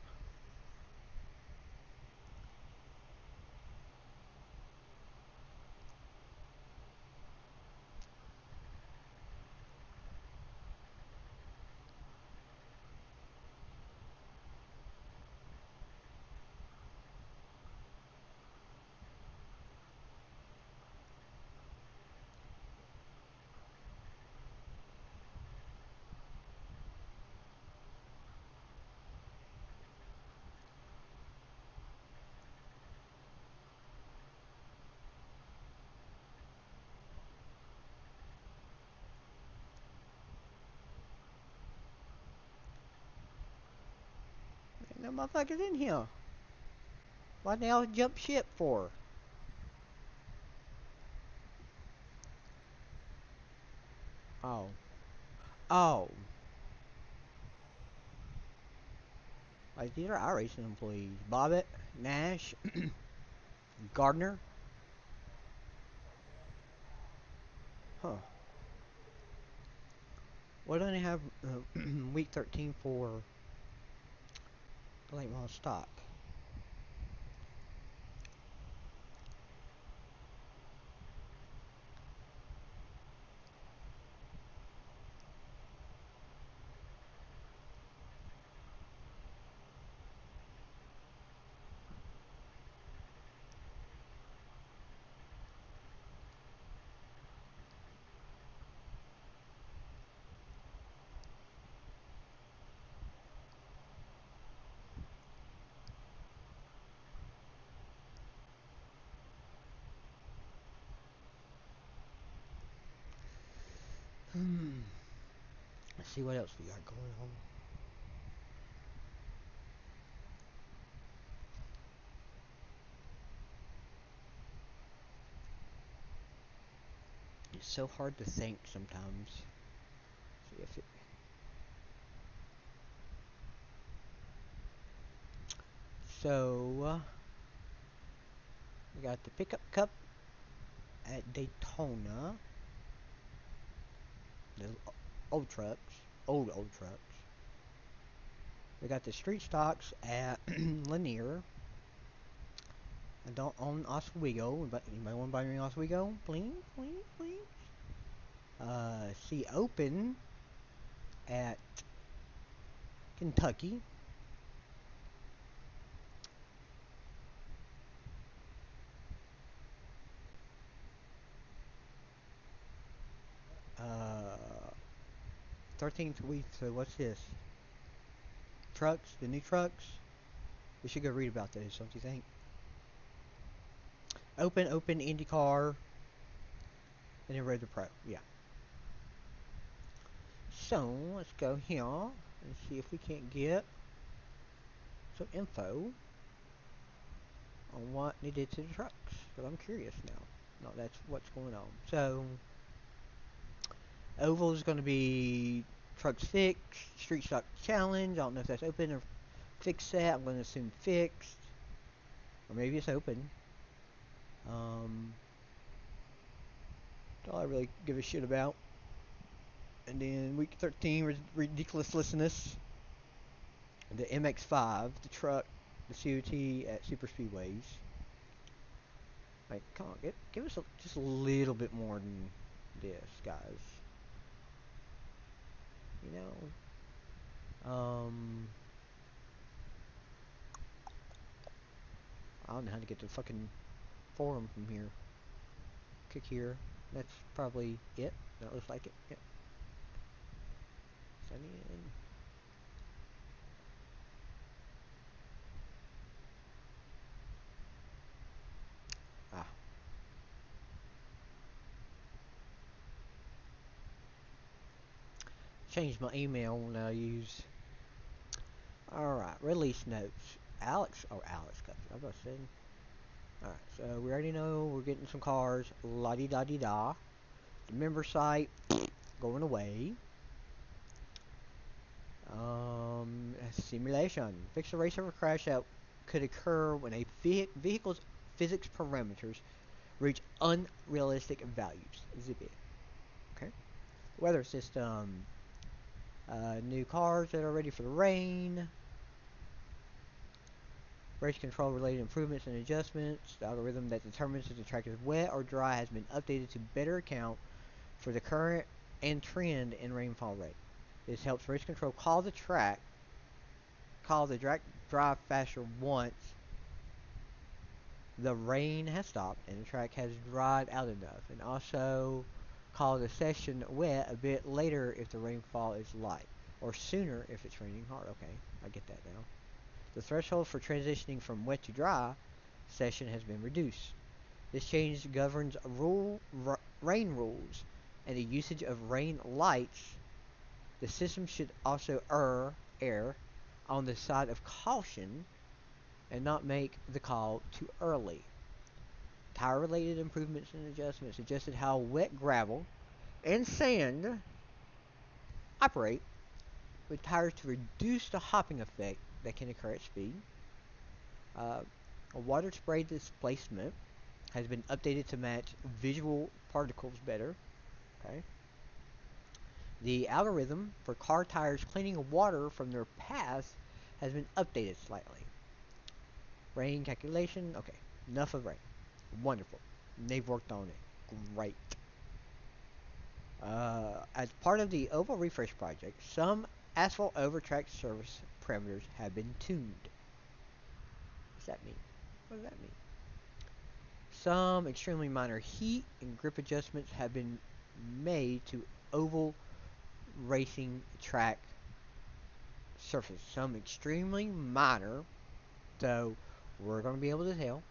Ain't no motherfuckers in here. What the hell jump ship for? Oh. Oh. Like, these are our racing employees. Bobbitt, Nash, Gardner. Huh. Why don't they have week 13 for late model stock? see what else we got going on. It's so hard to think sometimes. See if it. So we got the pickup cup at Daytona. The old trucks, old trucks. We got the street stocks at Lanier. I don't own Oswego, but anybody want to buy me Oswego? Please, please, please. See Open at Kentucky. Uh, 13th week, so what's this? Trucks, the new trucks? We should go read about those, don't you think? Open, IndyCar, and then Road to Pro, yeah. So, let's go here and see if we can't get some info on what they did to the trucks. But I'm curious now. No, that's what's going on. So, Oval is going to be trucks fixed, street stock challenge. I don't know if that's open or fixed set. I'm going to assume fixed. Or maybe it's open. That's all I really give a shit about. And then week 13, ridiculousness. The MX-5, the truck, the COT at super speedways. Like, come on, give us just a little bit more than this, guys. You know, I don't know how to get to the fucking forum from here. Click here. That's probably it. That looks like it. Yep. Sign in. Ah. Change my email when I use. Alright, release notes. Alex got it. I'm about to say. Alright, so we already know we're getting some cars. La-di-da-di-da. The member site going away. Simulation. Fix a race over crash that could occur when a vehicle's physics parameters reach unrealistic values. Zip it. Okay. Weather system. New cars that are ready for the rain. Race control related improvements and adjustments. The algorithm that determines if the track is wet or dry has been updated to better account for the current and trend in rainfall rate. This helps race control call the track drive faster once the rain has stopped and the track has dried out enough, and also call the session wet a bit later if the rainfall is light, or sooner if it's raining hard. Okay, I get that now. The threshold for transitioning from wet to dry session has been reduced. This change governs rain rules and the usage of rain lights. The system should also err on the side of caution and not make the call too early. Tire-related improvements and adjustments suggested how wet gravel and sand operate with tires to reduce the hopping effect that can occur at speed. A water spray displacement has been updated to match visual particles better. Okay. The algorithm for car tires cleaning water from their paths has been updated slightly. Rain calculation. Okay. Enough of rain. Wonderful. They've worked on it. Great. As part of the Oval Refresh project, some asphalt over track surface parameters have been tuned. What does that mean? What does that mean? Some extremely minor heat and grip adjustments have been made to oval racing track surface. Some extremely minor, so we're going to be able to tell.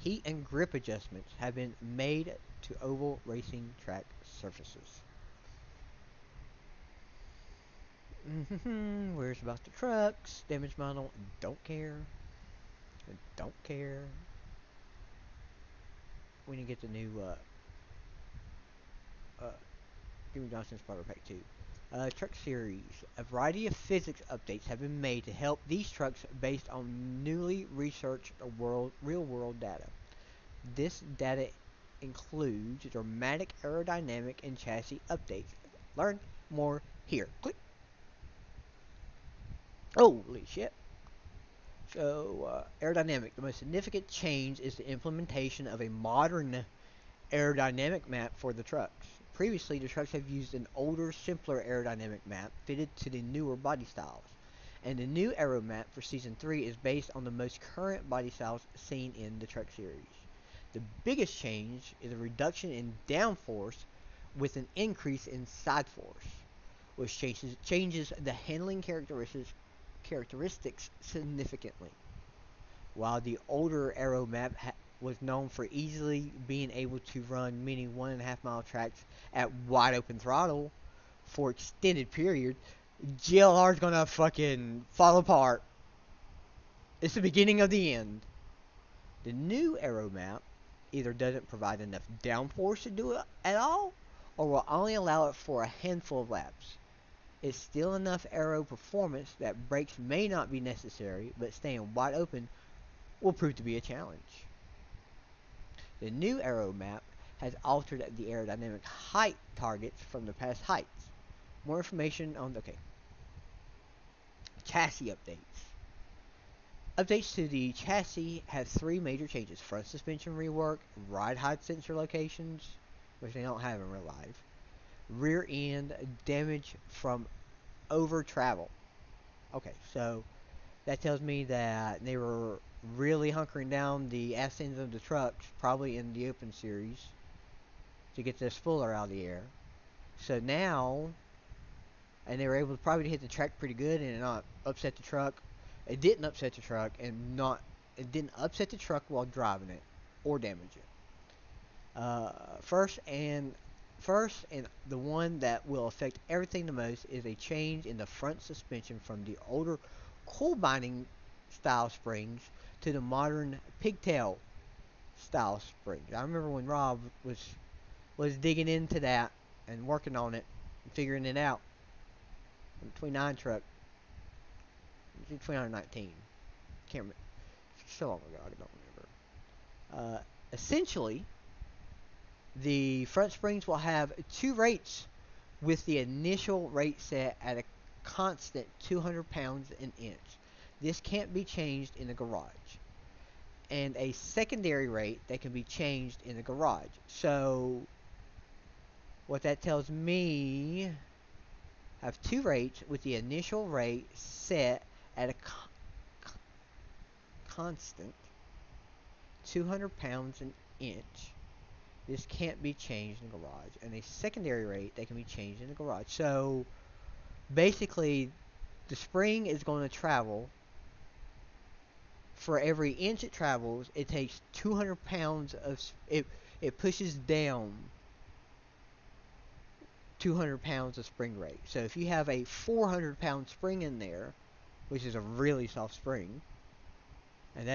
Heat and grip adjustments have been made to oval racing track surfaces. Where's about the trucks? Damage model. Don't care. Don't care. We need to get the new Jimmy Johnson Spotter Pack 2. Truck series. A variety of physics updates have been made to help these trucks based on newly researched real-world data. This data includes dramatic aerodynamic and chassis updates. Learn more here. Click. Holy shit. So, aerodynamic. The most significant change is the implementation of a modern aerodynamic map for the trucks. Previously, the trucks have used an older, simpler aerodynamic map fitted to the newer body styles. And the new aero map for Season 3 is based on the most current body styles seen in the truck series. The biggest change is a reduction in downforce with an increase in side force, which changes the handling characteristics significantly. While the older aero map was known for easily being able to run many 1.5 mile tracks at wide open throttle for extended periods, GLR is gonna fucking fall apart. It's the beginning of the end. The new aero map either doesn't provide enough downforce to do it at all, or will only allow it for a handful of laps. It's still enough aero performance that brakes may not be necessary, but staying wide open will prove to be a challenge. The new aero map has altered the aerodynamic height targets from the past heights. More information on chassis updates. Updates to the chassis have 3 major changes: front suspension rework, ride height sensor locations, which they don't have in real life, rear end damage from over travel. Okay, so that tells me that they were really hunkering down the ass ends of the trucks, probably in the open series, to get the spoiler out of the air. So now, and they were able to probably hit the track pretty good and not upset the truck. It didn't upset the truck, and it didn't upset the truck while driving it or damage it. First and the one that will affect everything the most is a change in the front suspension from the older coil binding style springs to the modern pigtail style springs. I remember when Rob was digging into that and working on it and figuring it out. The 29 truck, 2019. Can't remember. So long ago, I don't remember. Essentially, the front springs will have 2 rates, with the initial rate set at a constant 200 pounds an inch. This can't be changed in the garage. And a secondary rate that can be changed in the garage. So, what that tells me, have 2 rates with the initial rate set at a constant 200 pounds an inch. This can't be changed in the garage. And a secondary rate that can be changed in the garage. So, basically, the spring is going to travel. For every inch it travels, it takes 200 pounds of... It pushes down 200 pounds of spring rate. So, if you have a 400 pound spring in there, which is a really soft spring, and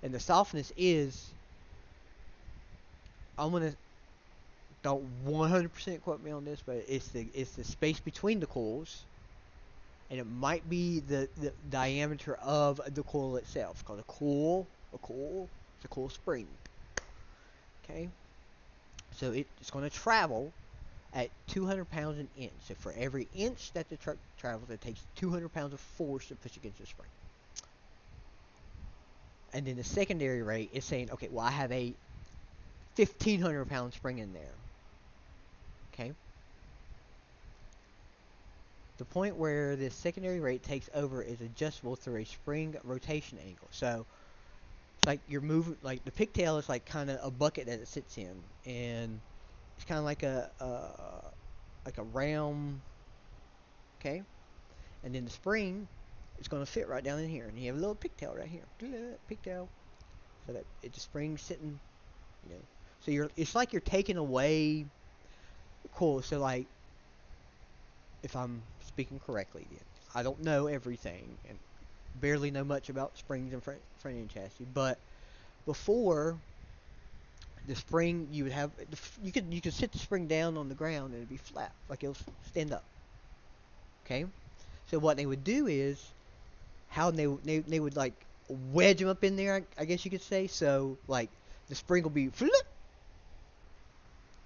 and the softness is... I'm gonna... Don't 100% quote me on this, but it's the space between the coils, and it might be the diameter of the coil itself. Because a coil is a coil spring. Okay, so it's going to travel at 200 pounds an inch. So for every inch that the truck travels, it takes 200 pounds of force to push against the spring. And then the secondary rate is saying, okay, well, I have a 1,500 pound spring in there. Okay. The point where this secondary rate takes over is adjustable through a spring rotation angle. So, it's like you're moving, like the pigtail is like kind of a bucket that it sits in, and it's kind of like a round, okay? And then the spring is going to fit right down in here, and you have a little pigtail right here, pigtail, so that it's a spring sitting, you know. So it's like you're taking away cool. So like, if I'm speaking correctly. Then I don't know everything and barely know much about springs and front end chassis, but before the spring, you would have you could sit the spring down on the ground and it'd be flat, like it'll stand up. Okay, so what they would do is how they would like wedge them up in there, I guess you could say. So like the spring will be flip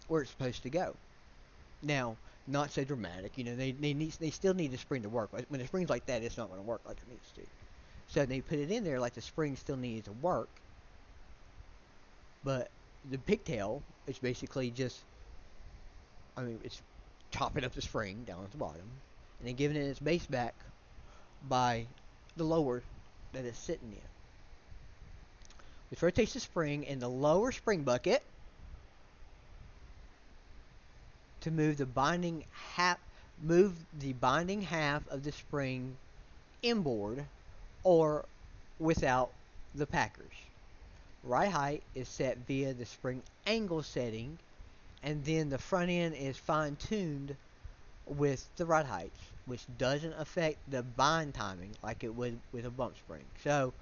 where it's supposed to go. Now, not so dramatic, they still need the spring to work. When the spring's like that, it's not going to work like it needs to. So they put it in there like the spring still needs to work, but the pigtail is basically just, it's chopping up the spring down at the bottom, and then giving it its base back by the lower that it's sitting in. Which rotates the spring in the lower spring bucket to move the binding half of the spring inboard or without the packers. Ride height is set via the spring angle setting, and then the front end is fine-tuned with the ride heights, which doesn't affect the bind timing like it would with a bump spring. So,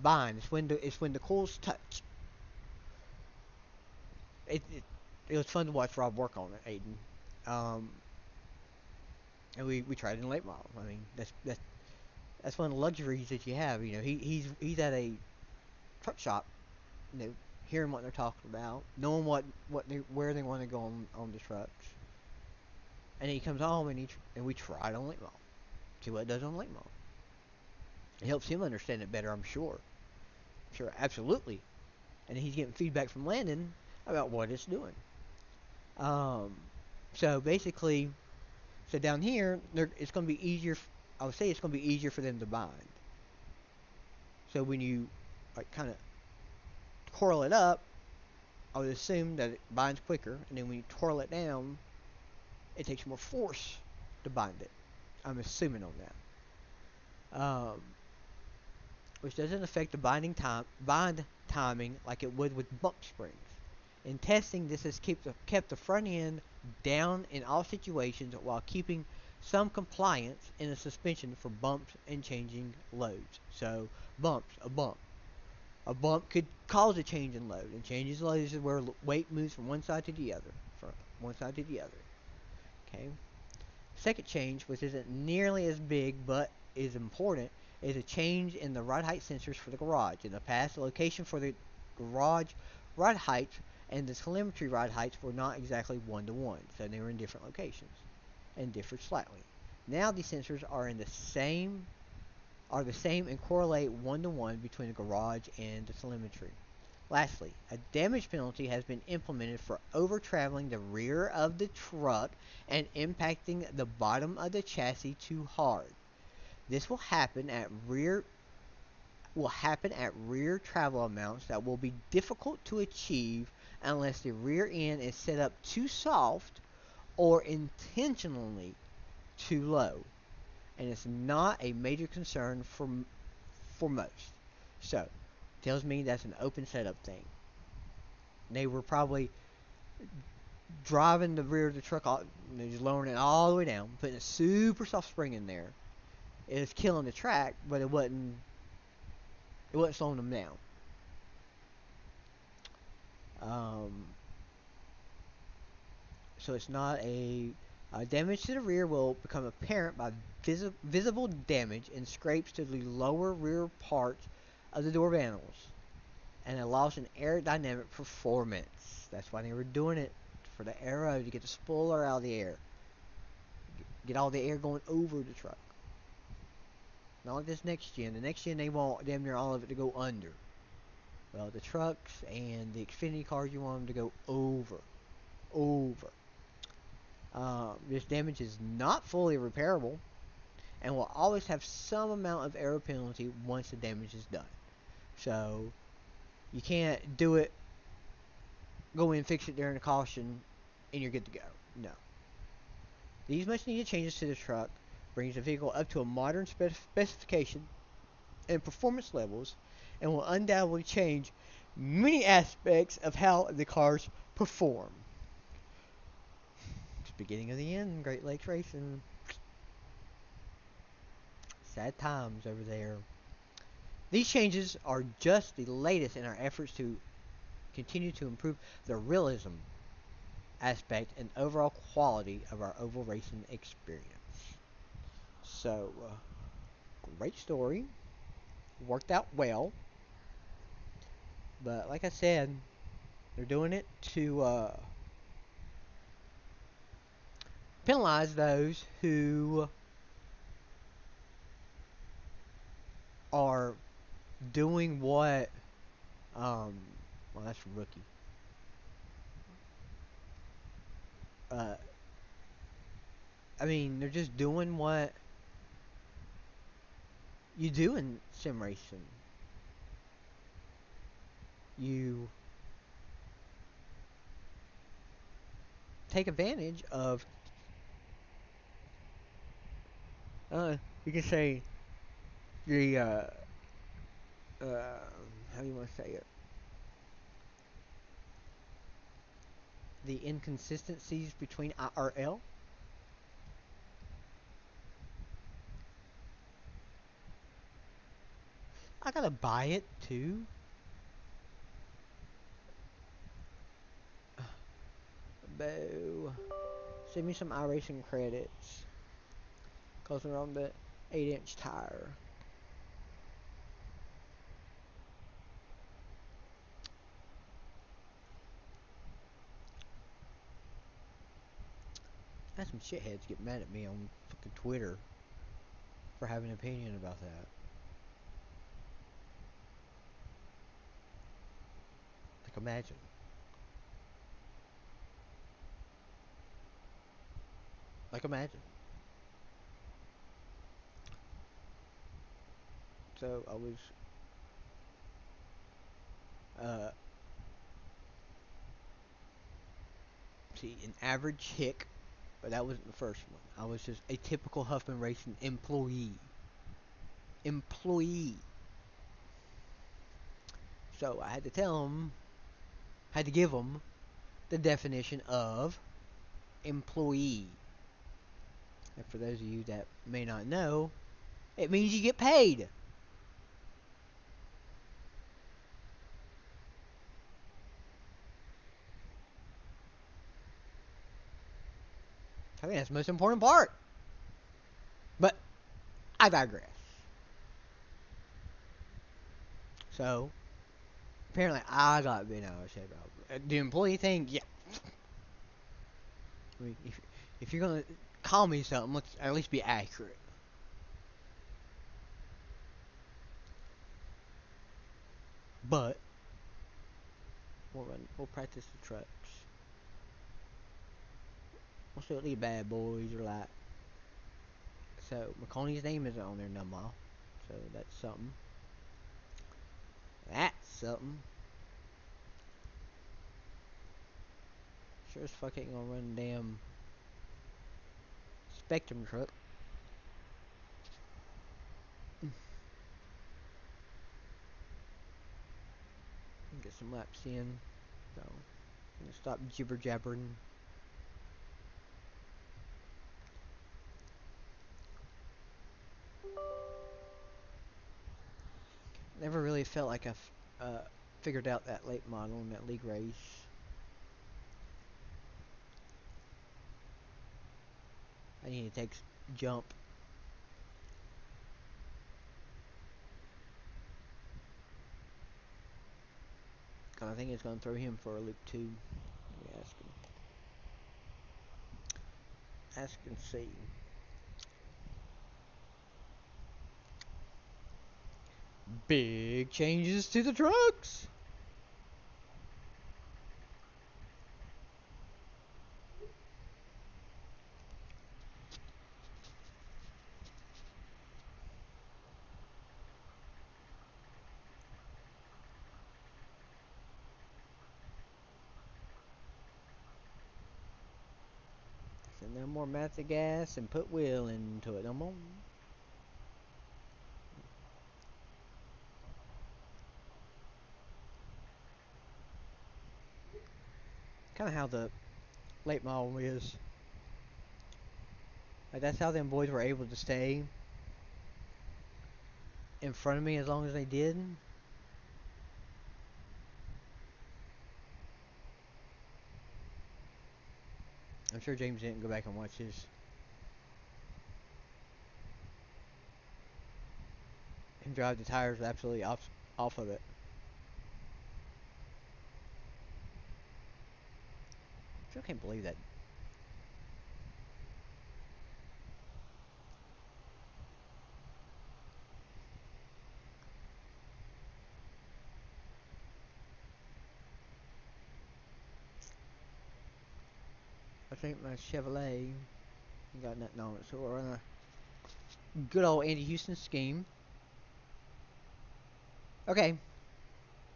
bind is when the coils touch. It was fun to watch Rob work on it, Aiden. And we tried it in late model. That's one of the luxuries that you have. He's at a truck shop, hearing what they're talking about, knowing where they want to go on the trucks. And he comes home and we try it on late model. See what it does on late model. It helps him understand it better, I'm sure. Sure, absolutely. And he's getting feedback from Landon about what it's doing. So basically, down here, it's going to be easier. I would say it's going to be easier for them to bind. So when you kind of twirl it up, I would assume that it binds quicker, and then when you twirl it down, it takes more force to bind it. I'm assuming on that. Which doesn't affect the bind timing like it would with bump springs. In testing, this has kept the front end down in all situations while keeping some compliance in the suspension for bumps and changing loads. So, a bump. A bump could cause a change in load, and changes in load is where weight moves from one side to the other. Okay. Second change, which isn't nearly as big but is important, is a change in the ride height sensors for the garage. In the past, the location for the garage ride heights and the telemetry ride heights were not exactly one-to-one, so they were in different locations and differed slightly. Now these sensors are the same and correlate one-to-one between the garage and the telemetry. Lastly, a damage penalty has been implemented for over-traveling the rear of the truck and impacting the bottom of the chassis too hard. This will happen at rear travel amounts that will be difficult to achieve unless the rear end is set up too soft or intentionally too low, and it's not a major concern for most. So, tells me that's an open setup thing. They were probably driving the rear of the truck, just lowering it all the way down, putting a super soft spring in there. It was killing the track, but it wasn't slowing them down. So it's not damage to the rear will become apparent by visible damage and scrapes to the lower rear parts of the door panels, and a loss in aerodynamic performance. That's why they were doing it, for the aero, to get the spoiler out of the air, get all the air going over the truck. Not like this next gen. The next gen, they want damn near all of it to go under. Well, the trucks and the Xfinity cars, you want them to go over. This damage is not fully repairable and will always have some amount of aero penalty once the damage is done. So, you can't do it, go in, fix it during the caution, and you're good to go. No. These much needed changes to the truck brings the vehicle up to a modern specification and performance levels, and will undoubtedly change many aspects of how the cars perform. It's the beginning of the end, Great Lakes Racing. Sad times over there. These changes are just the latest in our efforts to continue to improve the realism aspect and overall quality of our oval racing experience. So, great story. Worked out well. But like I said, they're doing it to penalize those who are doing what, well, that's rookie. I mean, they're just doing what you do in sim racing. You take advantage of, you can say, the, how do you want to say it? The inconsistencies between IRL. I gotta buy it too. Bo. Send me some iRacing credits. Cause we're on the 8-inch tire. I had some shitheads get mad at me on fucking Twitter for having an opinion about that. Like, imagine. Like, imagine. So, I was, see, an average hick, but that wasn't the first one. I was just a typical Huffman Racing employee. So, I had to tell him, had to give him the definition of employee. And for those of you that may not know, it means you get paid. I think that's the most important part. But I digress. So, apparently I got bent out of shape about the employee thing. Yeah. I mean, if you're gonna call me something, let's at least be accurate. But we'll practice the trucks. We'll see what these bad boys are like. So McConaughey's name isn't on there no more. So that's something. That's something. Sure as fuck ain't gonna run a damn Spectrum truck. Get some laps in. So I'm gonna stop jibber jabbering. Never really felt like I figured out that late model in that league race. I need to take jump. Cause I think it's gonna throw him for a loop too. Let me ask him. Ask and see. Big changes to the trucks. So no more method gas and put wheel into it no more. Kind of how the late model is. Like that's how them boys were able to stay in front of me as long as they did. I'm sure James didn't go back and watch his. And drive the tires absolutely off of it. Still can't believe that. I think my Chevrolet got nothing on it, so we're on a good old Andy Houston scheme. Okay,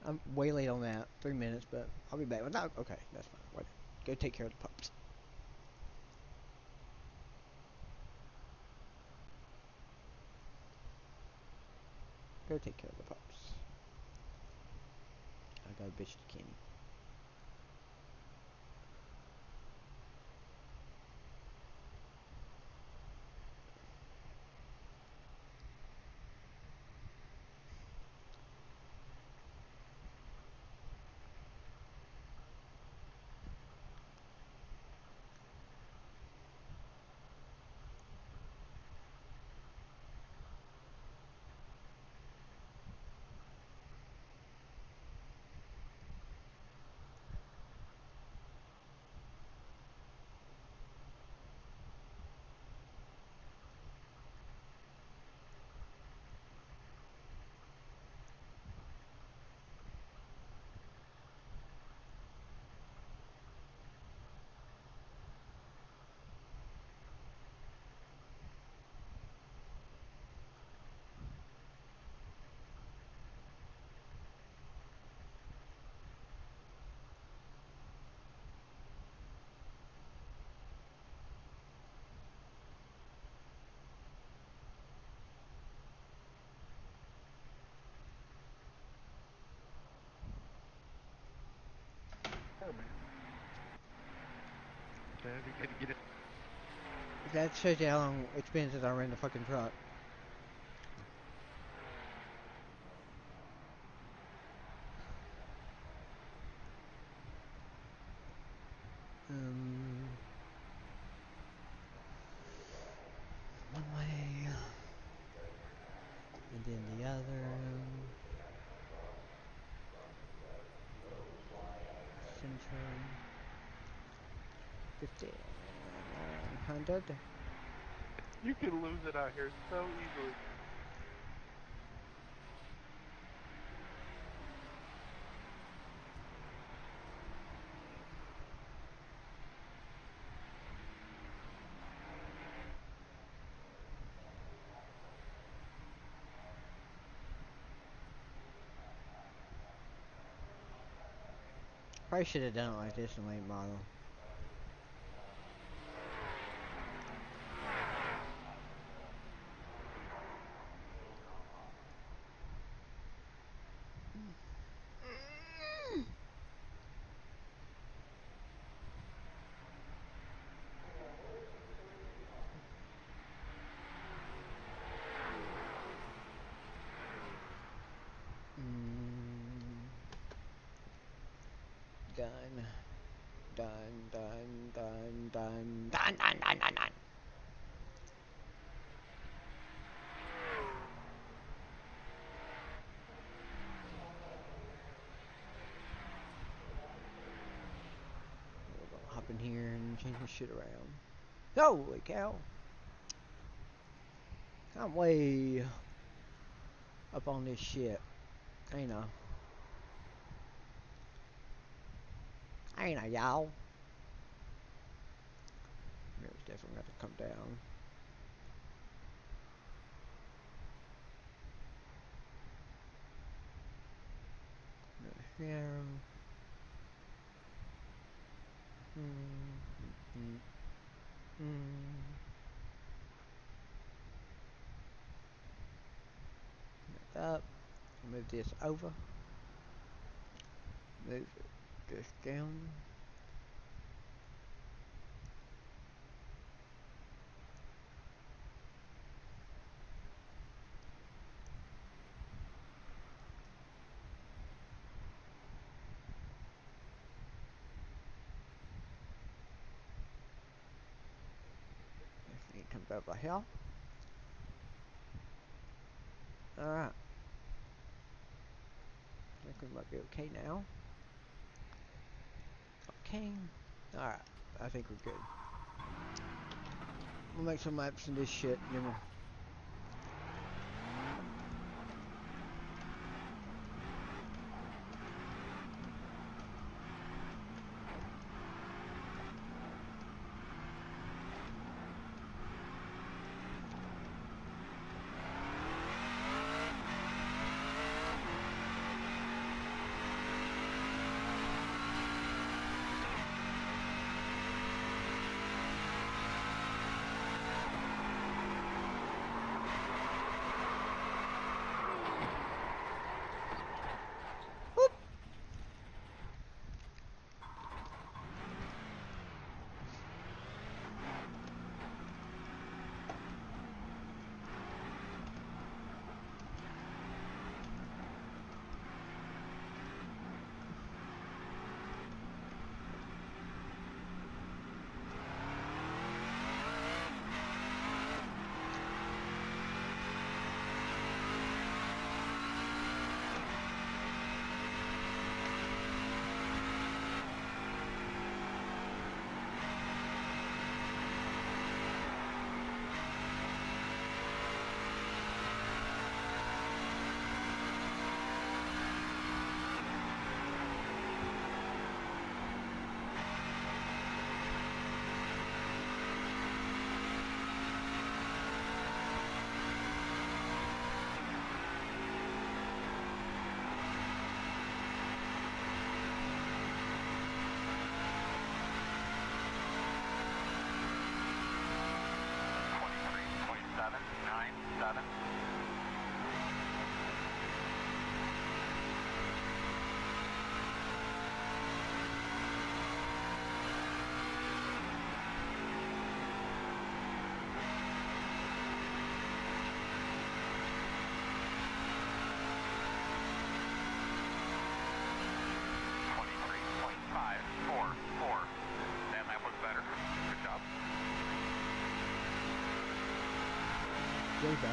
I'm way late on that, 3 minutes, but I'll be back. No, okay, that's fine. Wait, go take care of the pups. Go take care of the pups. I got a bitch to Kenny. Get it. That shows you how long it's been since I ran the fucking truck. One way, and then the other. Center. 100. You can lose it out here so easily. Probably should have done it like this in late model. Done. Done. We're gonna hop in here and change my shit around. Holy cow! I'm way up on this shit. Ain't I, y'all? Mirror's definitely got to come down. Here. Up. Move this over. Move this down. What the hell? Alright. I think we might be okay now. Okay. Alright. I think we're good. We'll make some laps in this shit, and then we'll... There you go.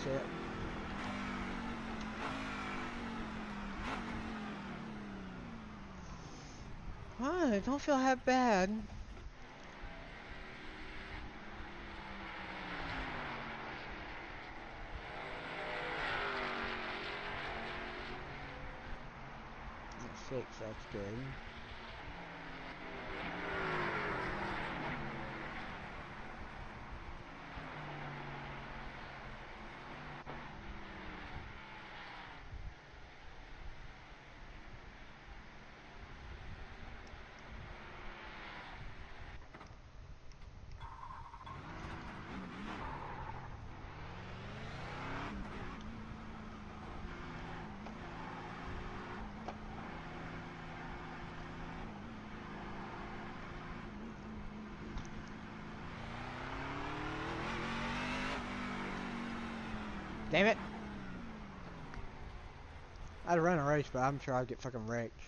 Shit. Well, I don't feel that bad. That's 6, that's good. Damn it! I'd run a race, but I'm sure I'd get fucking wrecked.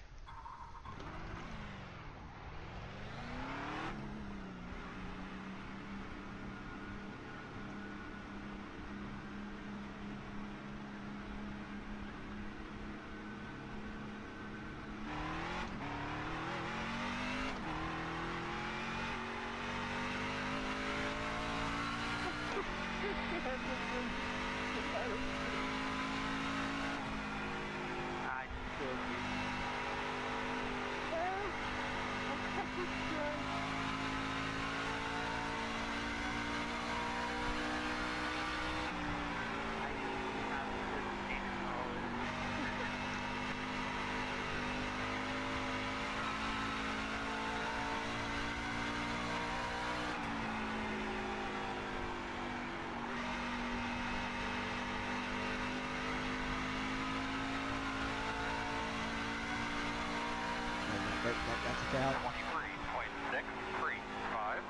That's it out. 23.635.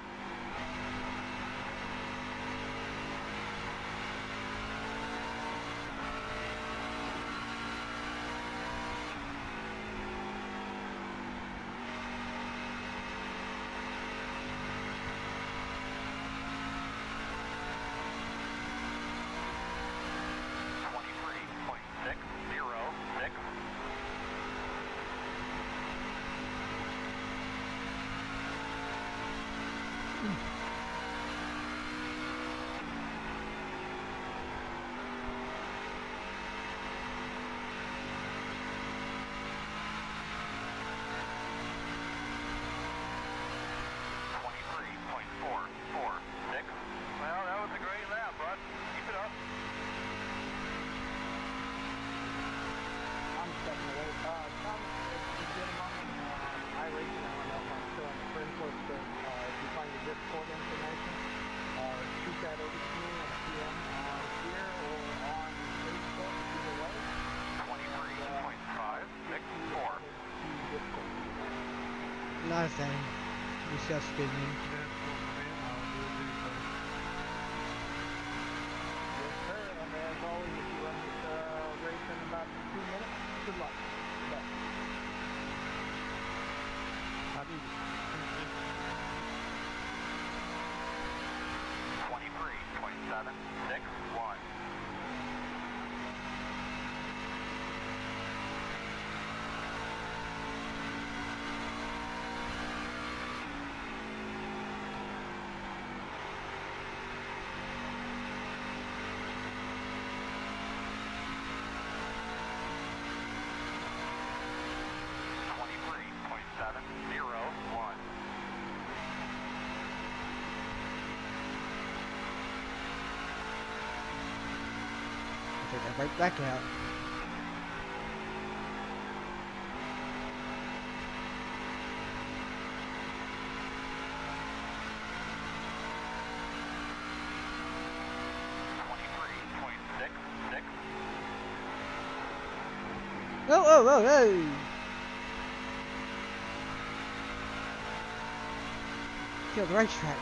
Not a thing. Just got speaking. Yes, sir. And as always, if you run this race in about 2 minutes, good luck. Good luck. 23.761. Take that right back out. Oh, oh, oh, oh! Kill the racetrack.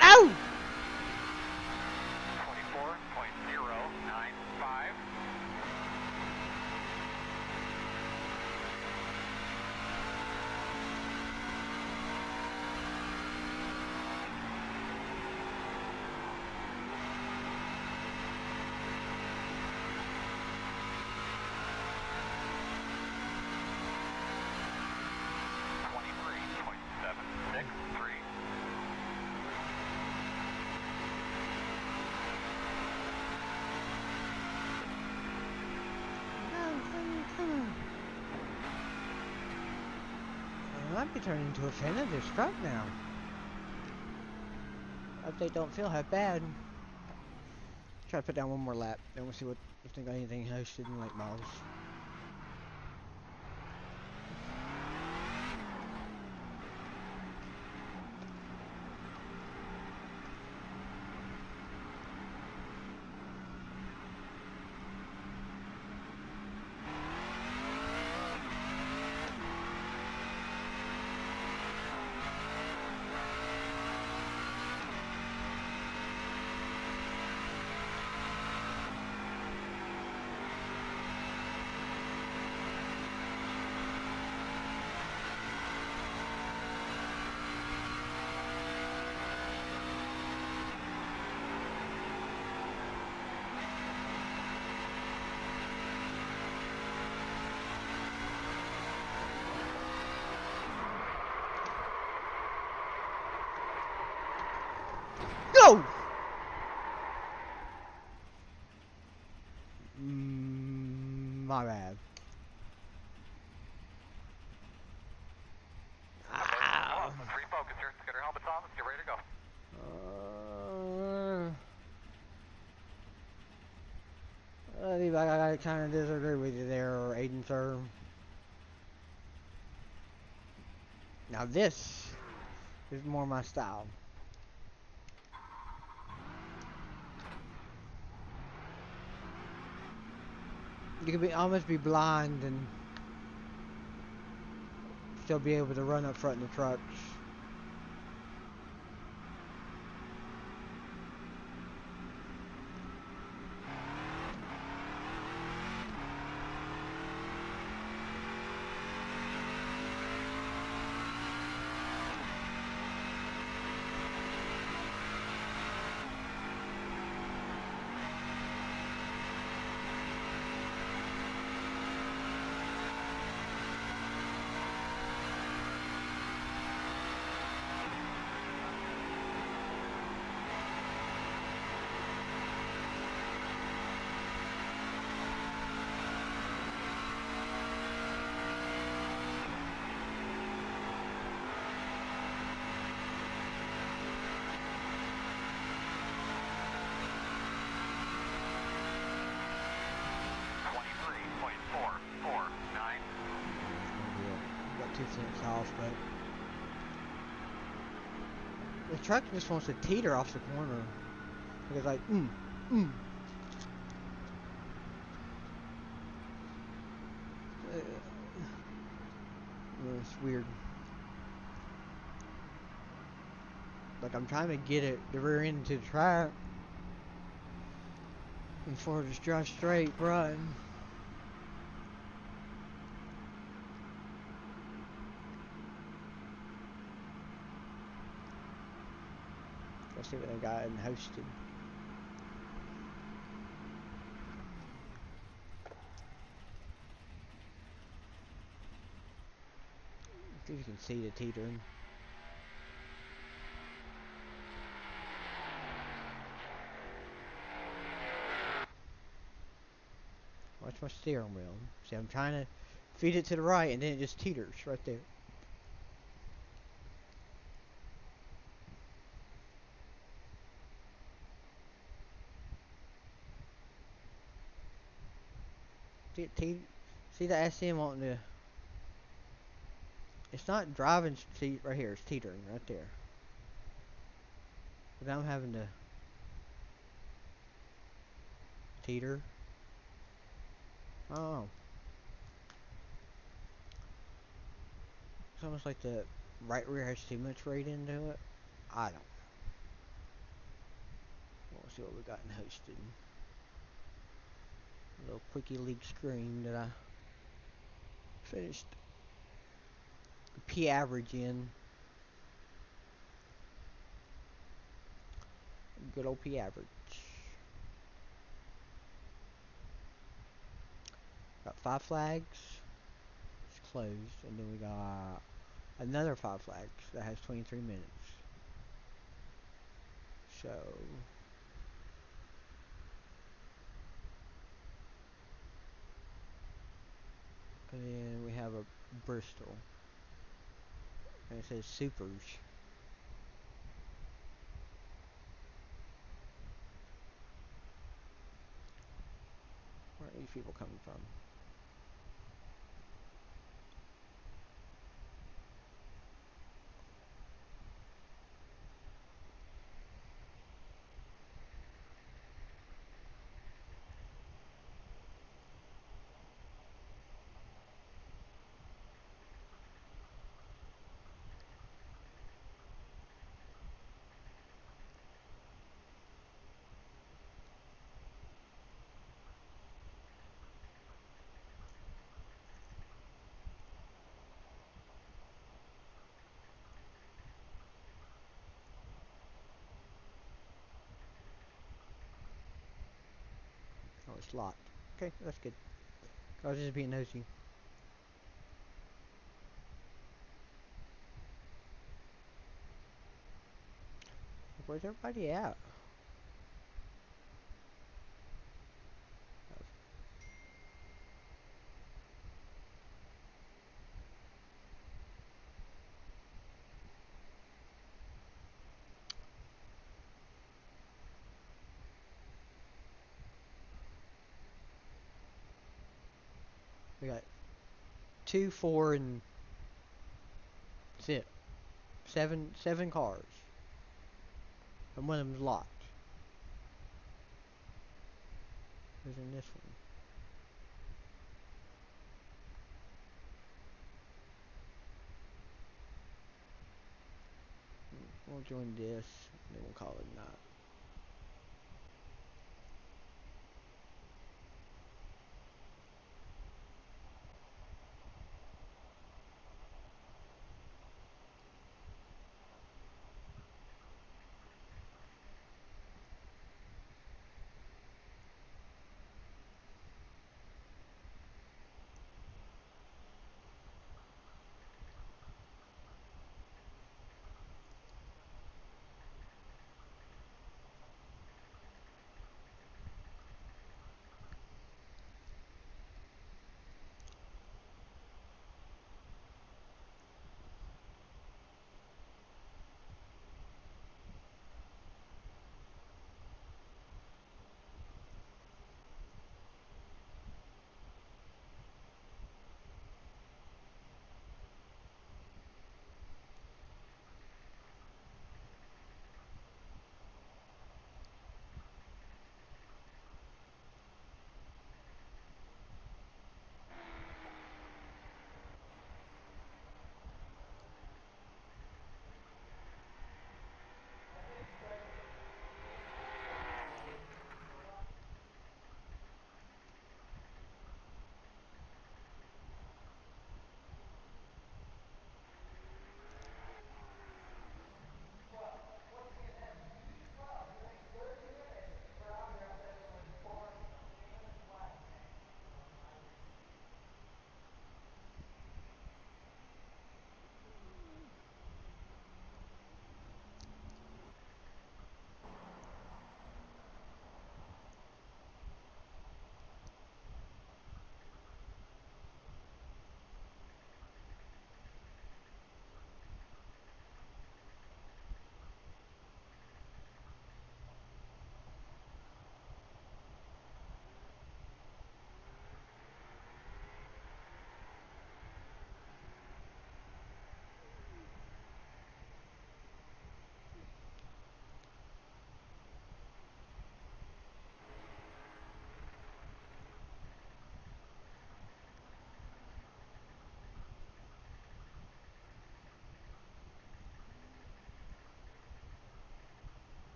Ow! 24.095. I might be turning into a fan of this truck now. If they don't feel half bad. Try to put down one more lap, then we'll see what if they got anything hosted in late models. Go! My bad. Ow. Let's refocus here. Let's get our helmets on. Let's get ready to go. I kind of disagree with you there, Aiden, sir. Now this is more my style. you could be almost be blind and still be able to run up front in the trucks. Got 2 cents off, but the truck just wants to teeter off the corner. It's like, It's weird. Like I'm trying to get it the rear end to the track before it just drives straight, run. Let's see what they got in hosted. See if you can see the teetering. Watch my steering wheel. See, I'm trying to feed it to the right and then it just teeters right there. See the SM wanting to. It's not driving. See right here, it's teetering right there. But I'm having to teeter. Oh, it's almost like the right rear has too much rate into it. I don't know. We'll see what we got in hosted. A little quickie leak screen that I finished the P average in. Good old P average. Got 5 flags. It's closed. And then we got another 5 flags that has 23 minutes. So and then we have a Bristol. And it says Supers. Where are these people coming from? Oh, it's locked. Okay, that's good. I was just being nosy. Where's everybody at? We got 2, 4, and 6. Seven cars. And one of them's locked. Who's in this one? I'll join this, then we'll call it a night.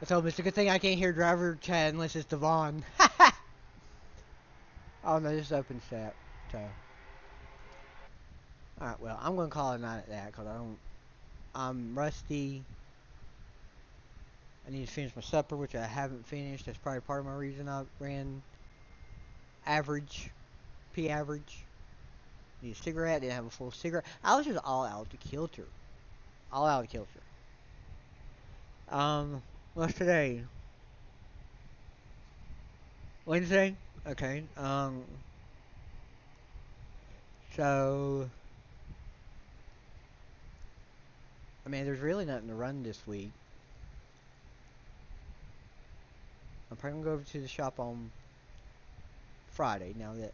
So it's a good thing I can't hear driver chat unless it's Devon. Oh no, this is open stat. So. Alright, well, I'm going to call it a night at that because I'm rusty. I need to finish my supper, which I haven't finished. That's probably part of my reason I ran average, P average. Need a cigarette, didn't have a full cigarette. I was just all out to kilter. All out to kilter. What's today? Wednesday? Okay, so, I mean, there's really nothing to run this week. I'm probably gonna go over to the shop on Friday now that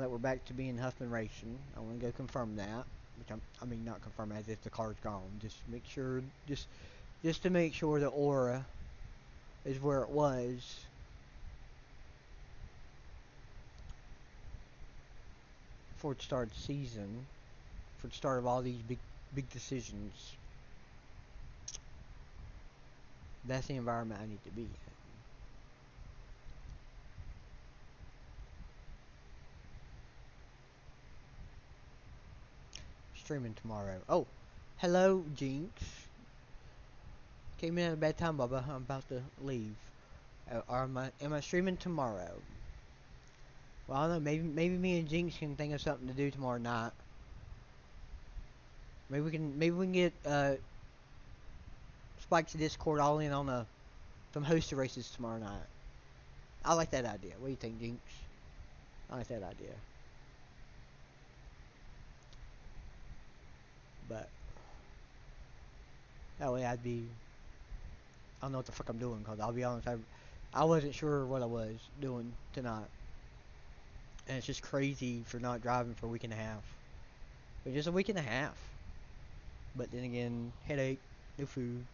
we're back to being Huffman Racing. I want to go confirm that, which I mean not confirm as if the car's gone. Just make sure, just to make sure the aura is where it was. Before the start of the season, for the start of all these big decisions. That's the environment I need to be in. Streaming tomorrow. Oh, hello, Jinx. Came in at a bad time, Bubba. I'm about to leave. Am I streaming tomorrow? Well, I don't know. Maybe me and Jinx can think of something to do tomorrow night. Maybe we can get Spike's Discord all in on some hosted races tomorrow night. I like that idea. What do you think, Jinx? I like that idea. But that way I'd be I don't know what the fuck I'm doing, because I'll be honest, I wasn't sure what I was doing tonight. And it's just crazy for not driving for a week and a half. But just a week and a half. But then again, headache, no food.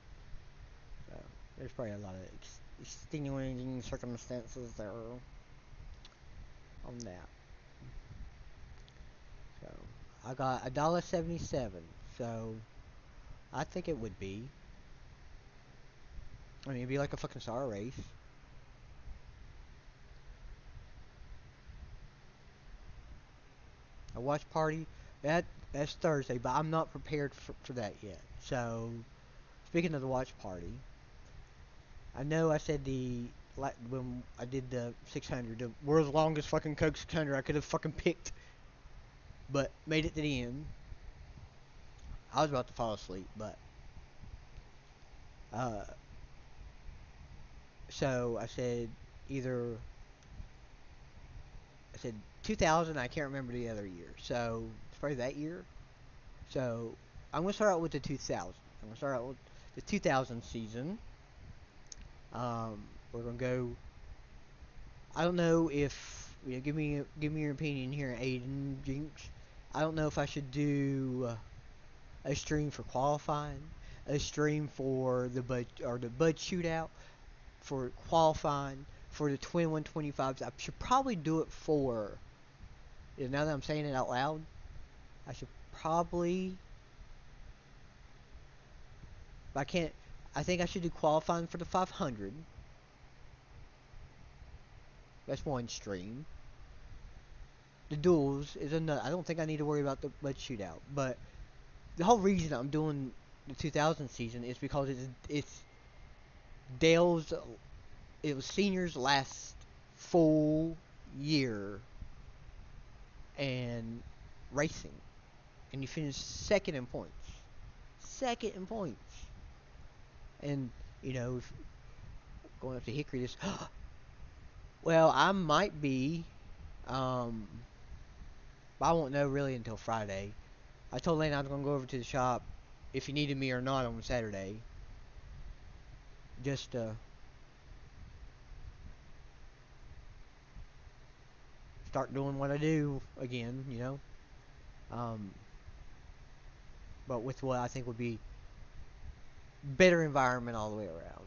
So, there's probably a lot of extenuating circumstances there on that. So, I got $1.77. So, I think it would be. I mean, it'd be like a fucking star race. A watch party. That's Thursday, but I'm not prepared for that yet. So, speaking of the watch party, I know I said when I did the 600, the world's longest fucking Coke 600, I could have fucking picked, but made it to the end. I was about to fall asleep, but uh, so I said 2000. I can't remember the other year, so it's probably that year. So I'm gonna start out with the 2000. I'm gonna start out with the 2000 season. We're gonna go. I don't know if give me your opinion here, Aiden Jinx. I don't know if I should do a stream for qualifying, a stream for the Bud shootout, for qualifying, for the twin 125s. I should probably do it for. Now that I'm saying it out loud, I should probably. But I can't. I think I should do qualifying for the 500. That's one stream. The duels is another. I don't think I need to worry about the Bud shootout. But the whole reason I'm doing the 2000 season is because it's Dale's. It was Senior's last full year and racing, and he finished second in points. Second in points, and if going up to Hickory, this. Well, I might be. But I won't know really until Friday. I told Lane I was gonna go over to the shop if he needed me or not on Saturday. Just start doing what I do again. Um, but with what I think would be better environment all the way around.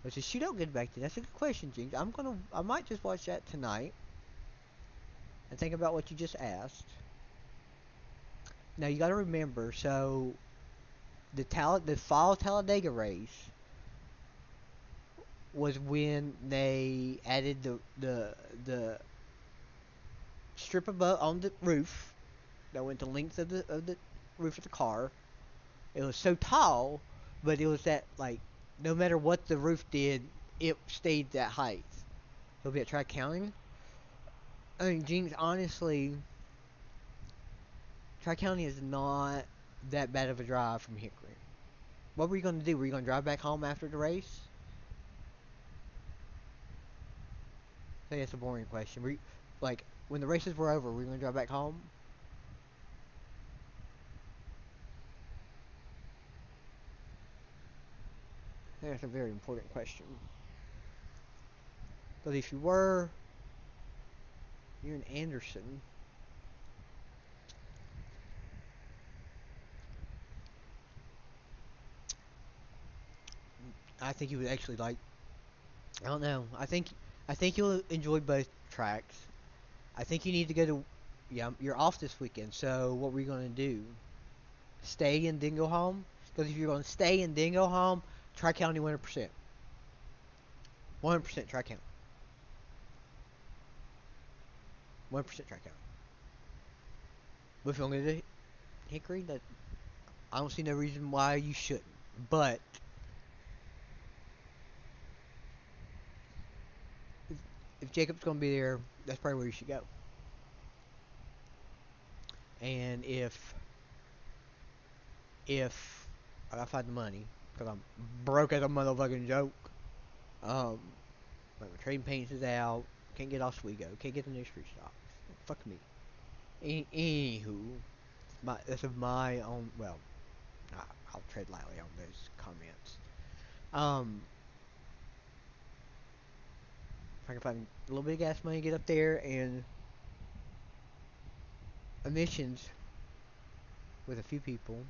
But the shootout get back to that's a good question, James. I might just watch that tonight and think about what you just asked. Now you got to remember, so the fall Talladega race was when they added the strip above on the roof that went the length of the roof of the car. It was so tall, but it was that like no matter what the roof did, it stayed that height. It'll be at Tri County. I mean, Jinx, honestly, Tri County is not that bad of a drive from Hickory. What were you gonna do? Were you gonna drive back home after the race? I think that's a boring question. Like when the races were over, were you gonna drive back home? I think that's a very important question. Because if you were, you're in Anderson. I think you would actually like. I don't know. I think you'll enjoy both tracks. I think you need to go to. Yeah, you're off this weekend. So what were you gonna do? Stay and then go home? Because if you're gonna stay and then go home, Tri County 100%. 100% Tri County. 100% Tri County. But if you're gonna do Hickory, that I don't see no reason why you shouldn't. But if Jacob's gonna be there, that's probably where you should go. And if I gotta find the money, because I'm broke as a motherfucking joke. Um, like my trading paints is out. Can't get off Swigo. Can't get the new street stocks. Fuck me. Anywho, that's of my own. Well, I'll tread lightly on those comments. If I can find a little bit of gas money, get up there, and emissions with a few people.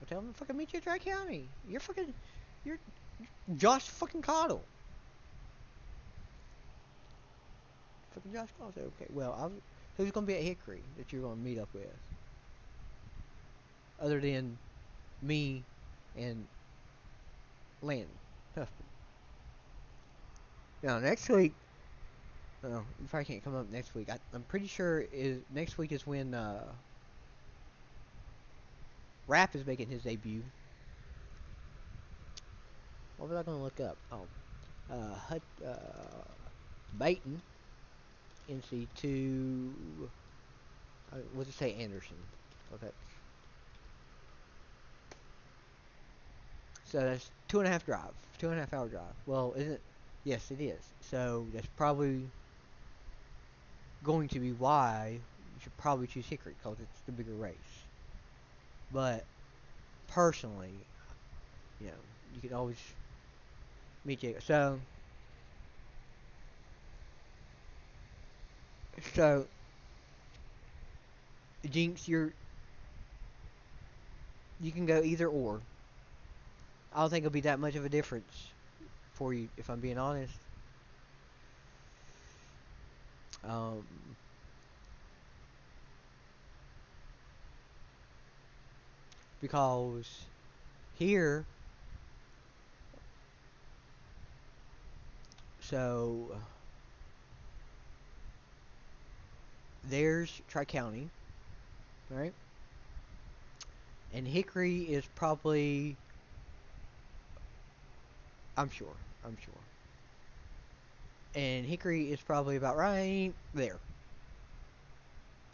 I'll tell them to fucking meet you at Tri County. You're Josh fucking Cottle. Fucking Josh Cottle. Okay, well, who's gonna be at Hickory that you're gonna meet up with? Other than me and Landon Huffman. Now, next week, you probably can't come up next week. I'm pretty sure next week is when Rap is making his debut. What was I going to look up? Baton, NC2, what did it say, Anderson? Okay. So that's 2.5 hour drive. Well, isn't it? Yes, it is. So that's probably going to be why you should probably choose Hickory, because it's the bigger race. But personally, you can always meet Jacob. So Jinx, you can go either or. I don't think it'll be that much of a difference for you, if I'm being honest. Um, because here, so there's Tri County, right? And Hickory is probably, I'm sure. And Hickory is probably about right there.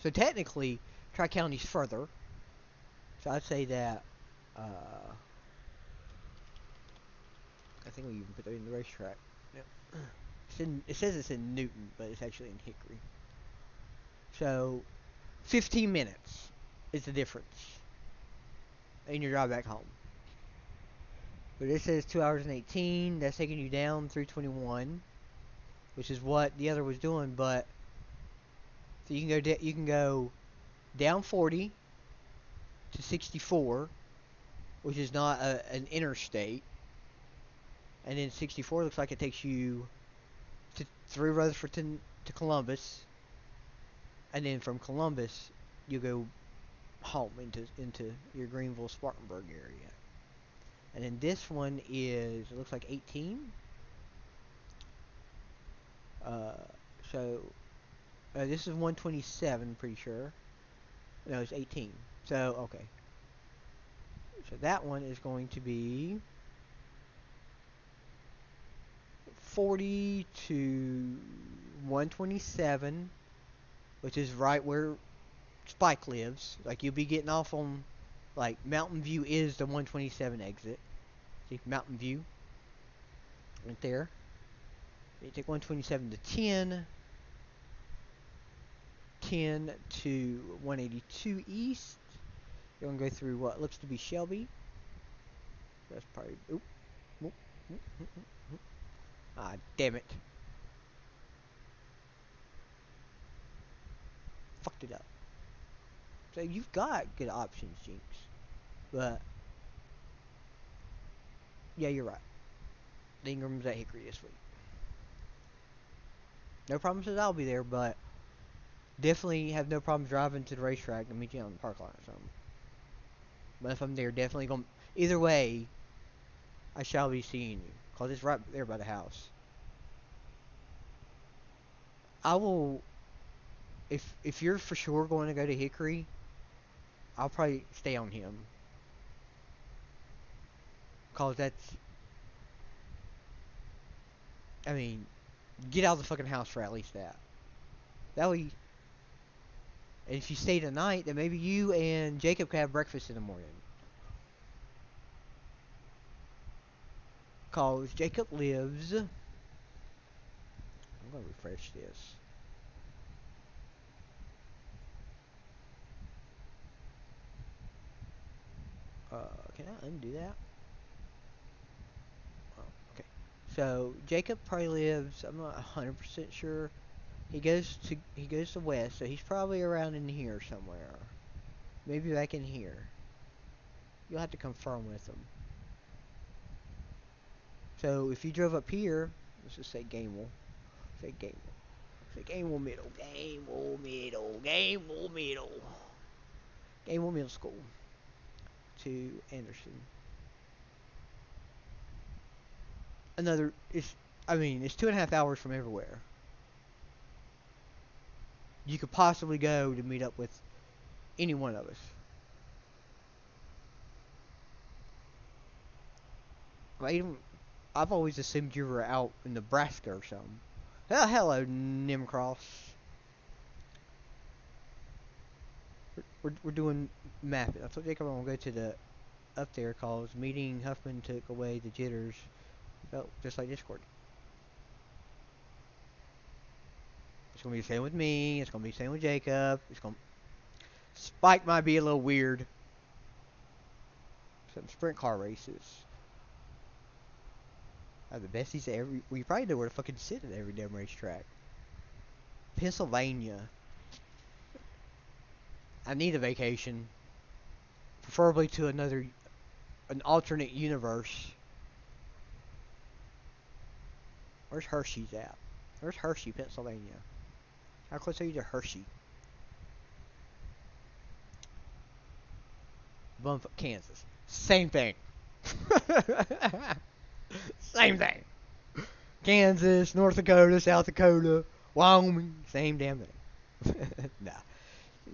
So technically, Tri County's further. So I'd say that. I think we even put that in the racetrack. Yep. It says it's in Newton, but it's actually in Hickory. So 15 minutes is the difference in your drive back home. But it says 2 hours and 18. That's taking you down 321, which is what the other was doing. But so you can go down 40 to 64, which is not an interstate, and then 64 looks like it takes you through Rutherford to Columbus, and then from Columbus you go home into your Greenville Spartanburg area. And then this one is, it looks like 18. So this is 127, pretty sure. No, it's 18. So okay. So that one is going to be 40 to 127, which is right where Spike lives. Like, you'll be getting off on, like, Mountain View is the 127 exit. See, Mountain View, right there. You take 127 to 10 to 182 east. You're gonna go through what looks to be Shelby. That's probably, oop. Ah, damn it. Fucked it up. So you've got good options, Jinx. But yeah, you're right. The Ingram's at Hickory this week. No promises I'll be there, but definitely have no problem driving to the racetrack and meet you on the park lot or something. But if I'm there, definitely going. Either way, I shall be seeing you, cause it's right there by the house. I will. If you're for sure going to go to Hickory, I'll probably stay on him, cause that's. I mean, get out of the fucking house for at least that. That way. And if you stay tonight, then maybe you and Jacob can have breakfast in the morning. Cause Jacob lives. I'm gonna refresh this. Can I undo that? So Jacob probably lives. I'm not 100% sure. He goes to west, so he's probably around in here somewhere. Maybe back in here. You'll have to confirm with him. So if you drove up here, let's just say Gamewell. Say Gamewell. Say Gamewell Middle. Gamewell Middle. Gamewell Middle. Gamewell Middle School. To Anderson. It's 2.5 hours from everywhere. You could possibly go to meet up with any one of us. I've always assumed you were out in Nebraska or something. Oh, hello, Nimcross. We're doing mapping. I told Jacob I'm gonna go to the up there cause meeting Huffman took away the jitters. Felt just like Discord. It's gonna be the same with me. It's gonna be the same with Jacob. Spike might be a little weird. Some sprint car races. The besties at every. We probably know where to fucking sit at every damn racetrack. Pennsylvania. I need a vacation. Preferably to an alternate universe. Where's Hershey's at? Where's Hershey, Pennsylvania? How close are you to Hershey? Bumfuck, Kansas. Same thing. Same thing. Kansas, North Dakota, South Dakota, Wyoming. Same damn thing. Nah.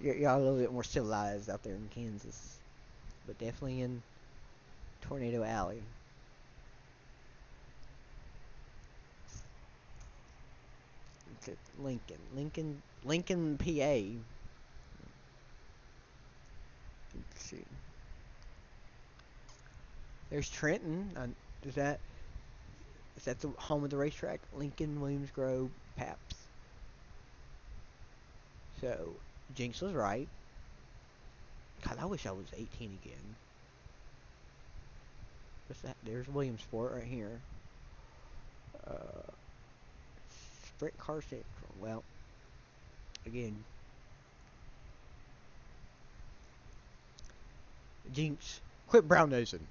Y'all a little bit more civilized out there in Kansas. But definitely in Tornado Alley. Lincoln, PA. Let's see. There's Trenton. Is that the home of the racetrack? Lincoln, Williams Grove, Paps. So Jinx was right. God, I wish I was 18 again. What's that? There's Williamsport right here. Sprint Car Central. Well, again, Jinx, quit brown nosing.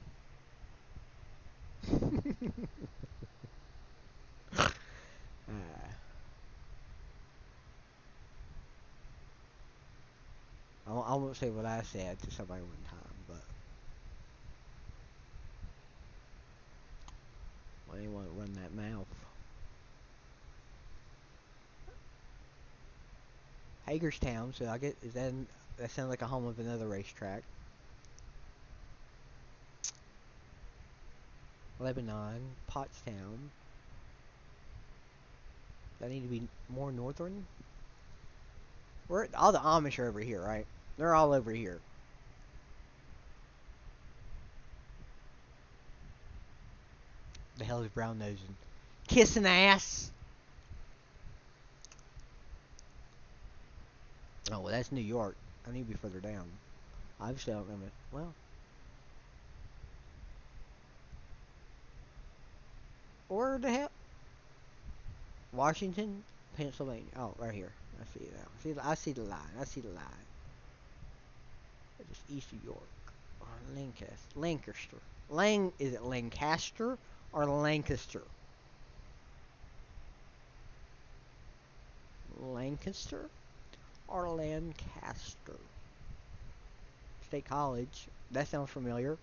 I won't say what I said to somebody one time, but I didn't want to run that mouth. Hagerstown, so I get that sounds like a home of another racetrack. Lebanon, Pottstown. I need to be more northern. All the Amish are over here, right? They're all over here. The hell is brown nosing? Kissing ass. Oh well, that's New York. I need to be further down. Obviously, I don't remember. Well, where the hell? Washington, Pennsylvania. Oh, right here. I see it now. I see the line. Just east of York. Or Lancaster. Is it Lancaster or Lancaster? Lancaster or Lancaster? State College. That sounds familiar.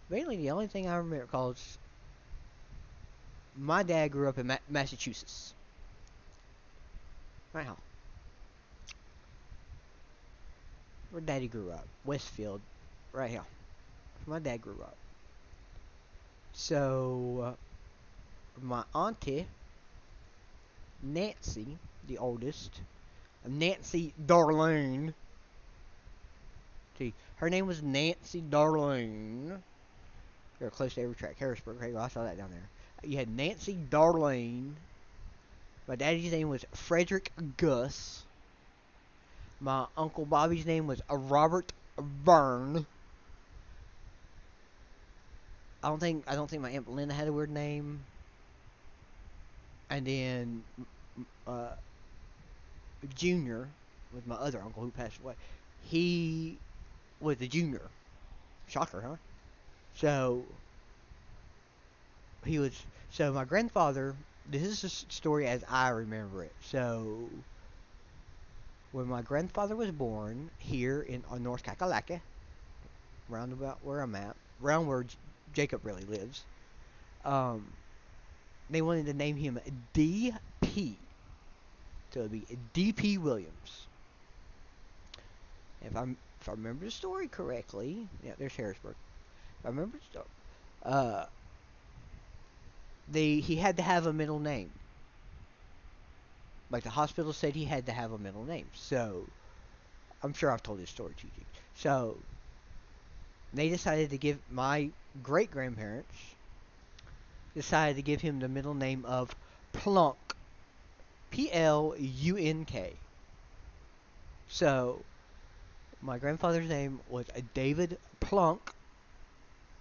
Mainly the only thing I remember because my dad grew up in Massachusetts. Wow. Where Daddy grew up. Westfield. Right here. Where my dad grew up. So, my auntie, Nancy, the oldest, Nancy Darlene. See, her name was Nancy Darlene. They're close to every track. Harrisburg. Hey, I saw that down there. You had Nancy Darlene, My daddy's name was Frederick Gus. My Uncle Bobby's name was Robert Byrne. I don't think my Aunt Belinda had a weird name. And then Junior was my other uncle who passed away. He was a junior. Shocker, huh? So he was. So my grandfather. This is the story as I remember it. So when my grandfather was born here in North Kakalaka, round about where I'm at, around where Jacob really lives, they wanted to name him D.P. So it'd be D.P. Williams. If I remember the story correctly, yeah, there's Harrisburg. If I remember the story, he had to have a middle name. Like the hospital said, he had to have a middle name. So I'm sure I've told this story to you. So they decided to give my great grandparents decided to give him the middle name of Plunk. Plunk. So my grandfather's name was David Plunk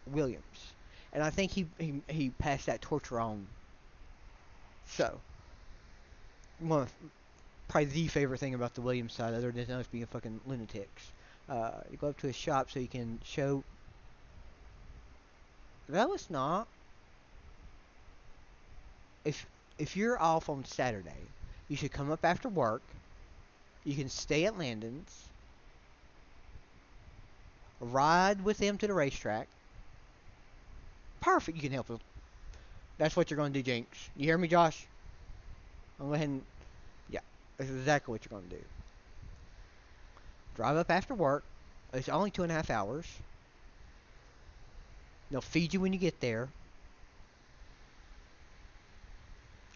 Williams, and I think he passed that torch on. So one of probably the favorite thing about the Williams side, other than us being fucking lunatics. You go up to his shop so you can show. No, it's not. If you're off on Saturday, you should come up after work. You can stay at Landon's, ride with them to the racetrack. Perfect. You can help them. That's what you're going to do, Jinx. You hear me, Josh? I'm going ahead and... Yeah, that's exactly what you're going to do. Drive up after work. It's only 2.5 hours. They'll feed you when you get there.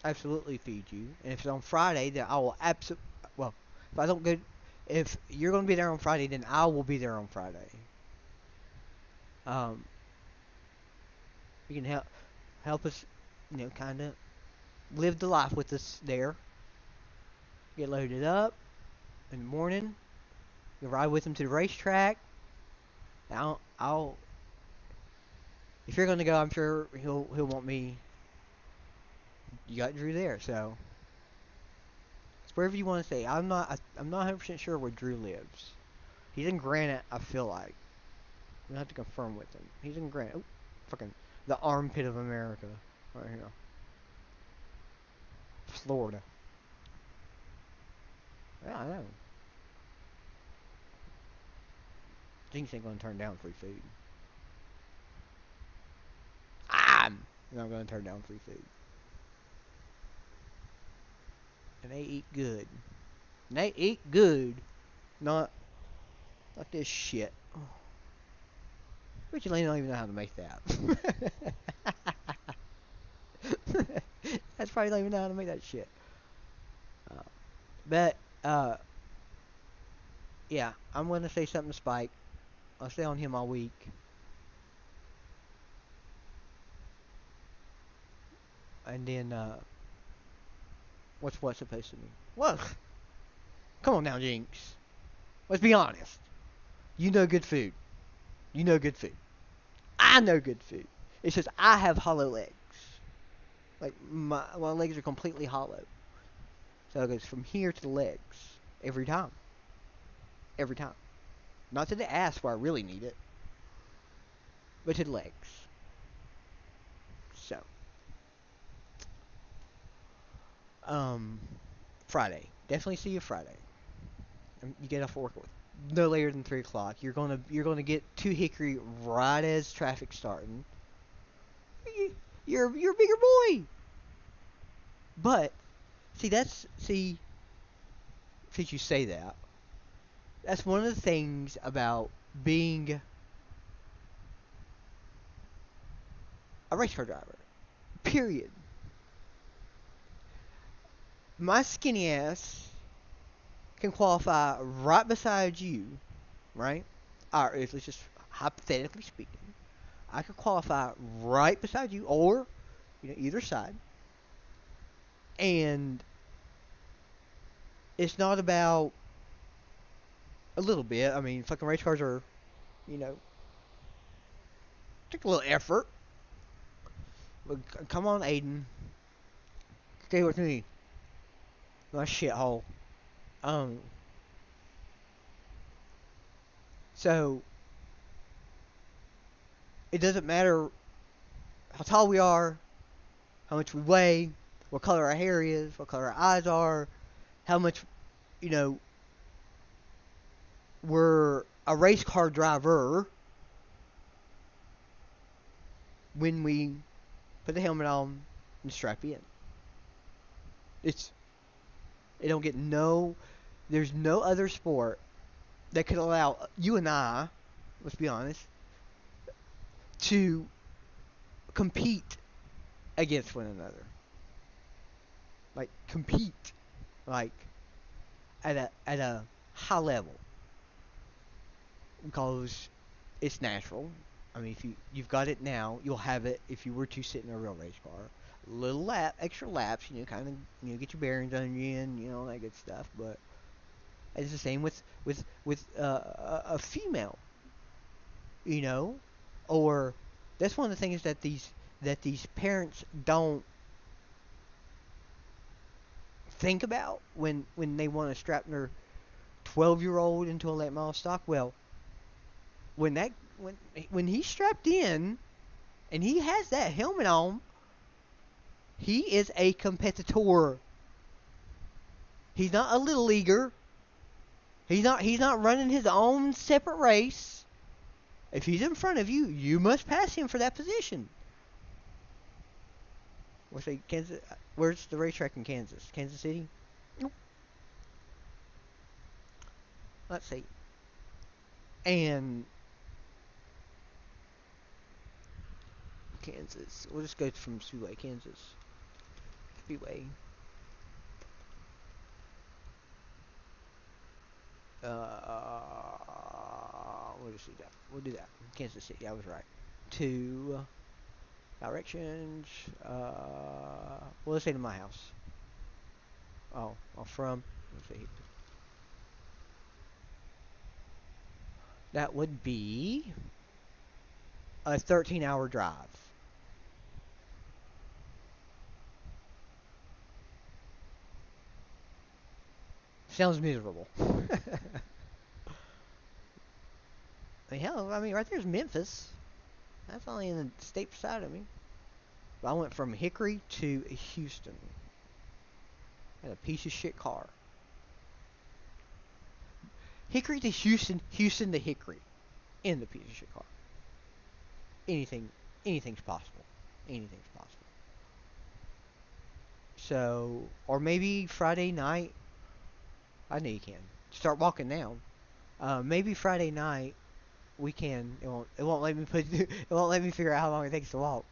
Absolutely feed you. And if it's on Friday, then I will absolutely... Well, if I don't go... If you're going to be there on Friday, then I will be there on Friday. You can help us, kind of live the life with us there. Get loaded up in the morning. You ride with him to the racetrack. I'll if you're gonna go, I'm sure he'll want me. You got Drew there, so it's wherever you want to stay. I'm not 100% sure where Drew lives. He's in Granite, I feel like. I'm gonna have to confirm with him. He's in Granite. Oh, fucking the armpit of America, right here. Florida. Yeah, I know. Jinx ain't gonna turn down free food. I'm not gonna turn down free food. And they eat good. And they eat good. Not this shit. But you don't even know how to make that. That's probably don't even know how to make that shit. But, yeah, I'm gonna say something to Spike. I'll stay on him all week. And then, what's what supposed to mean? Well, come on now, Jinx. Let's be honest. You know good food. You know good food. I know good food. It's just I have hollow legs. Like, my legs are completely hollow. So it goes from here to the legs. Every time. Every time. Not to the ass where I really need it. But to the legs. So. Friday. Definitely see you Friday. You get off work no later than 3 o'clock. You're gonna get to Hickory right as traffic's starting. You're a bigger boy. But since you say that, that's one of the things about being a race car driver. Period. My skinny ass can qualify right beside you, right? Or let's just hypothetically speaking, I could qualify right beside you, or either side, and it's not about a little bit. I mean, fucking race cars are, you know, take a little effort. But come on, Aiden. Stay with me. My shithole. Um, so, it doesn't matter how tall we are, how much we weigh, what color our hair is, what color our eyes are, how much, you know, we're a race car driver when we put the helmet on and strap in. It don't get no, there's no other sport that could allow you and I, let's be honest, to compete against one another. Like, compete, like, at a high level. Because it's natural. I mean, if you've got it now, you'll have it if you were to sit in a real race car. Little extra laps, kind of, get your bearings on you and all that good stuff. But it's the same with a female, or that's one of the things that these parents don't think about when they want to strap their 12-year-old into a late model stock. Well, when he's strapped in and he has that helmet on, he is a competitor. He's not a little leaguer. He's not running his own separate race. If he's in front of you, you must pass him for that position. What's that, Kansas? Where's the racetrack in Kansas? Kansas City? Nope. Let's see. And Kansas. We'll just go from Speedway, Kansas. Speedway. We'll just do that. We'll do that. Kansas City. I was right. To directions. Well, let's say to my house. Oh, from. Let's see. That would be a 13-hour drive. Sounds miserable. Hell, I mean, right there's Memphis. That's only in the state beside of me. But I went from Hickory to Houston. I had a piece of shit car. Hickory to Houston, Houston to Hickory. In the piece of shit car. Anything's possible. Anything's possible. So, or maybe Friday night. I know you can. Start walking now. Maybe Friday night we can. It won't let me it won't let me figure out how long it takes to walk.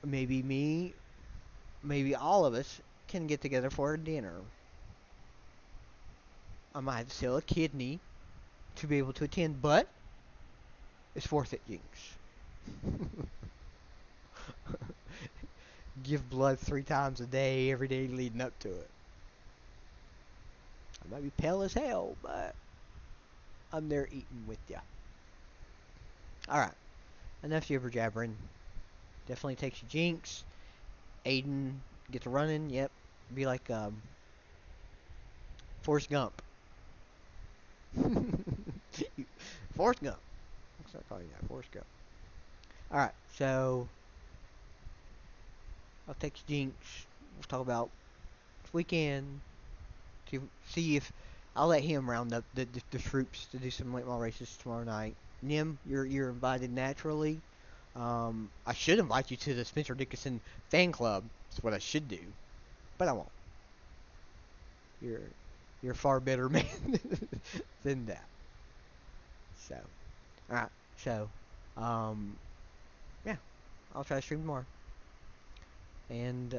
Maybe all of us can get together for a dinner. I might have to sell a kidney to be able to attend, but it's worth it, Jinx. Give blood 3 times a day, every day leading up to it. I might be pale as hell, but I'm there eating with ya. Alright, enough jibber jabbering. Definitely takes you, Jinx. Aiden gets running, yep. Be like Forrest Gump. Forrest Gump. I'll start calling you that, Forrest Gump. Alright, so I'll text Jinx. We'll talk about this weekend to see if I'll let him round up the troops to do some late model races tomorrow night. Nim, you're invited naturally. I should invite you to the Spencer Dickinson fan club. That's what I should do, but I won't. You're a far better man than that. So, alright. So, yeah, I'll try to stream tomorrow. And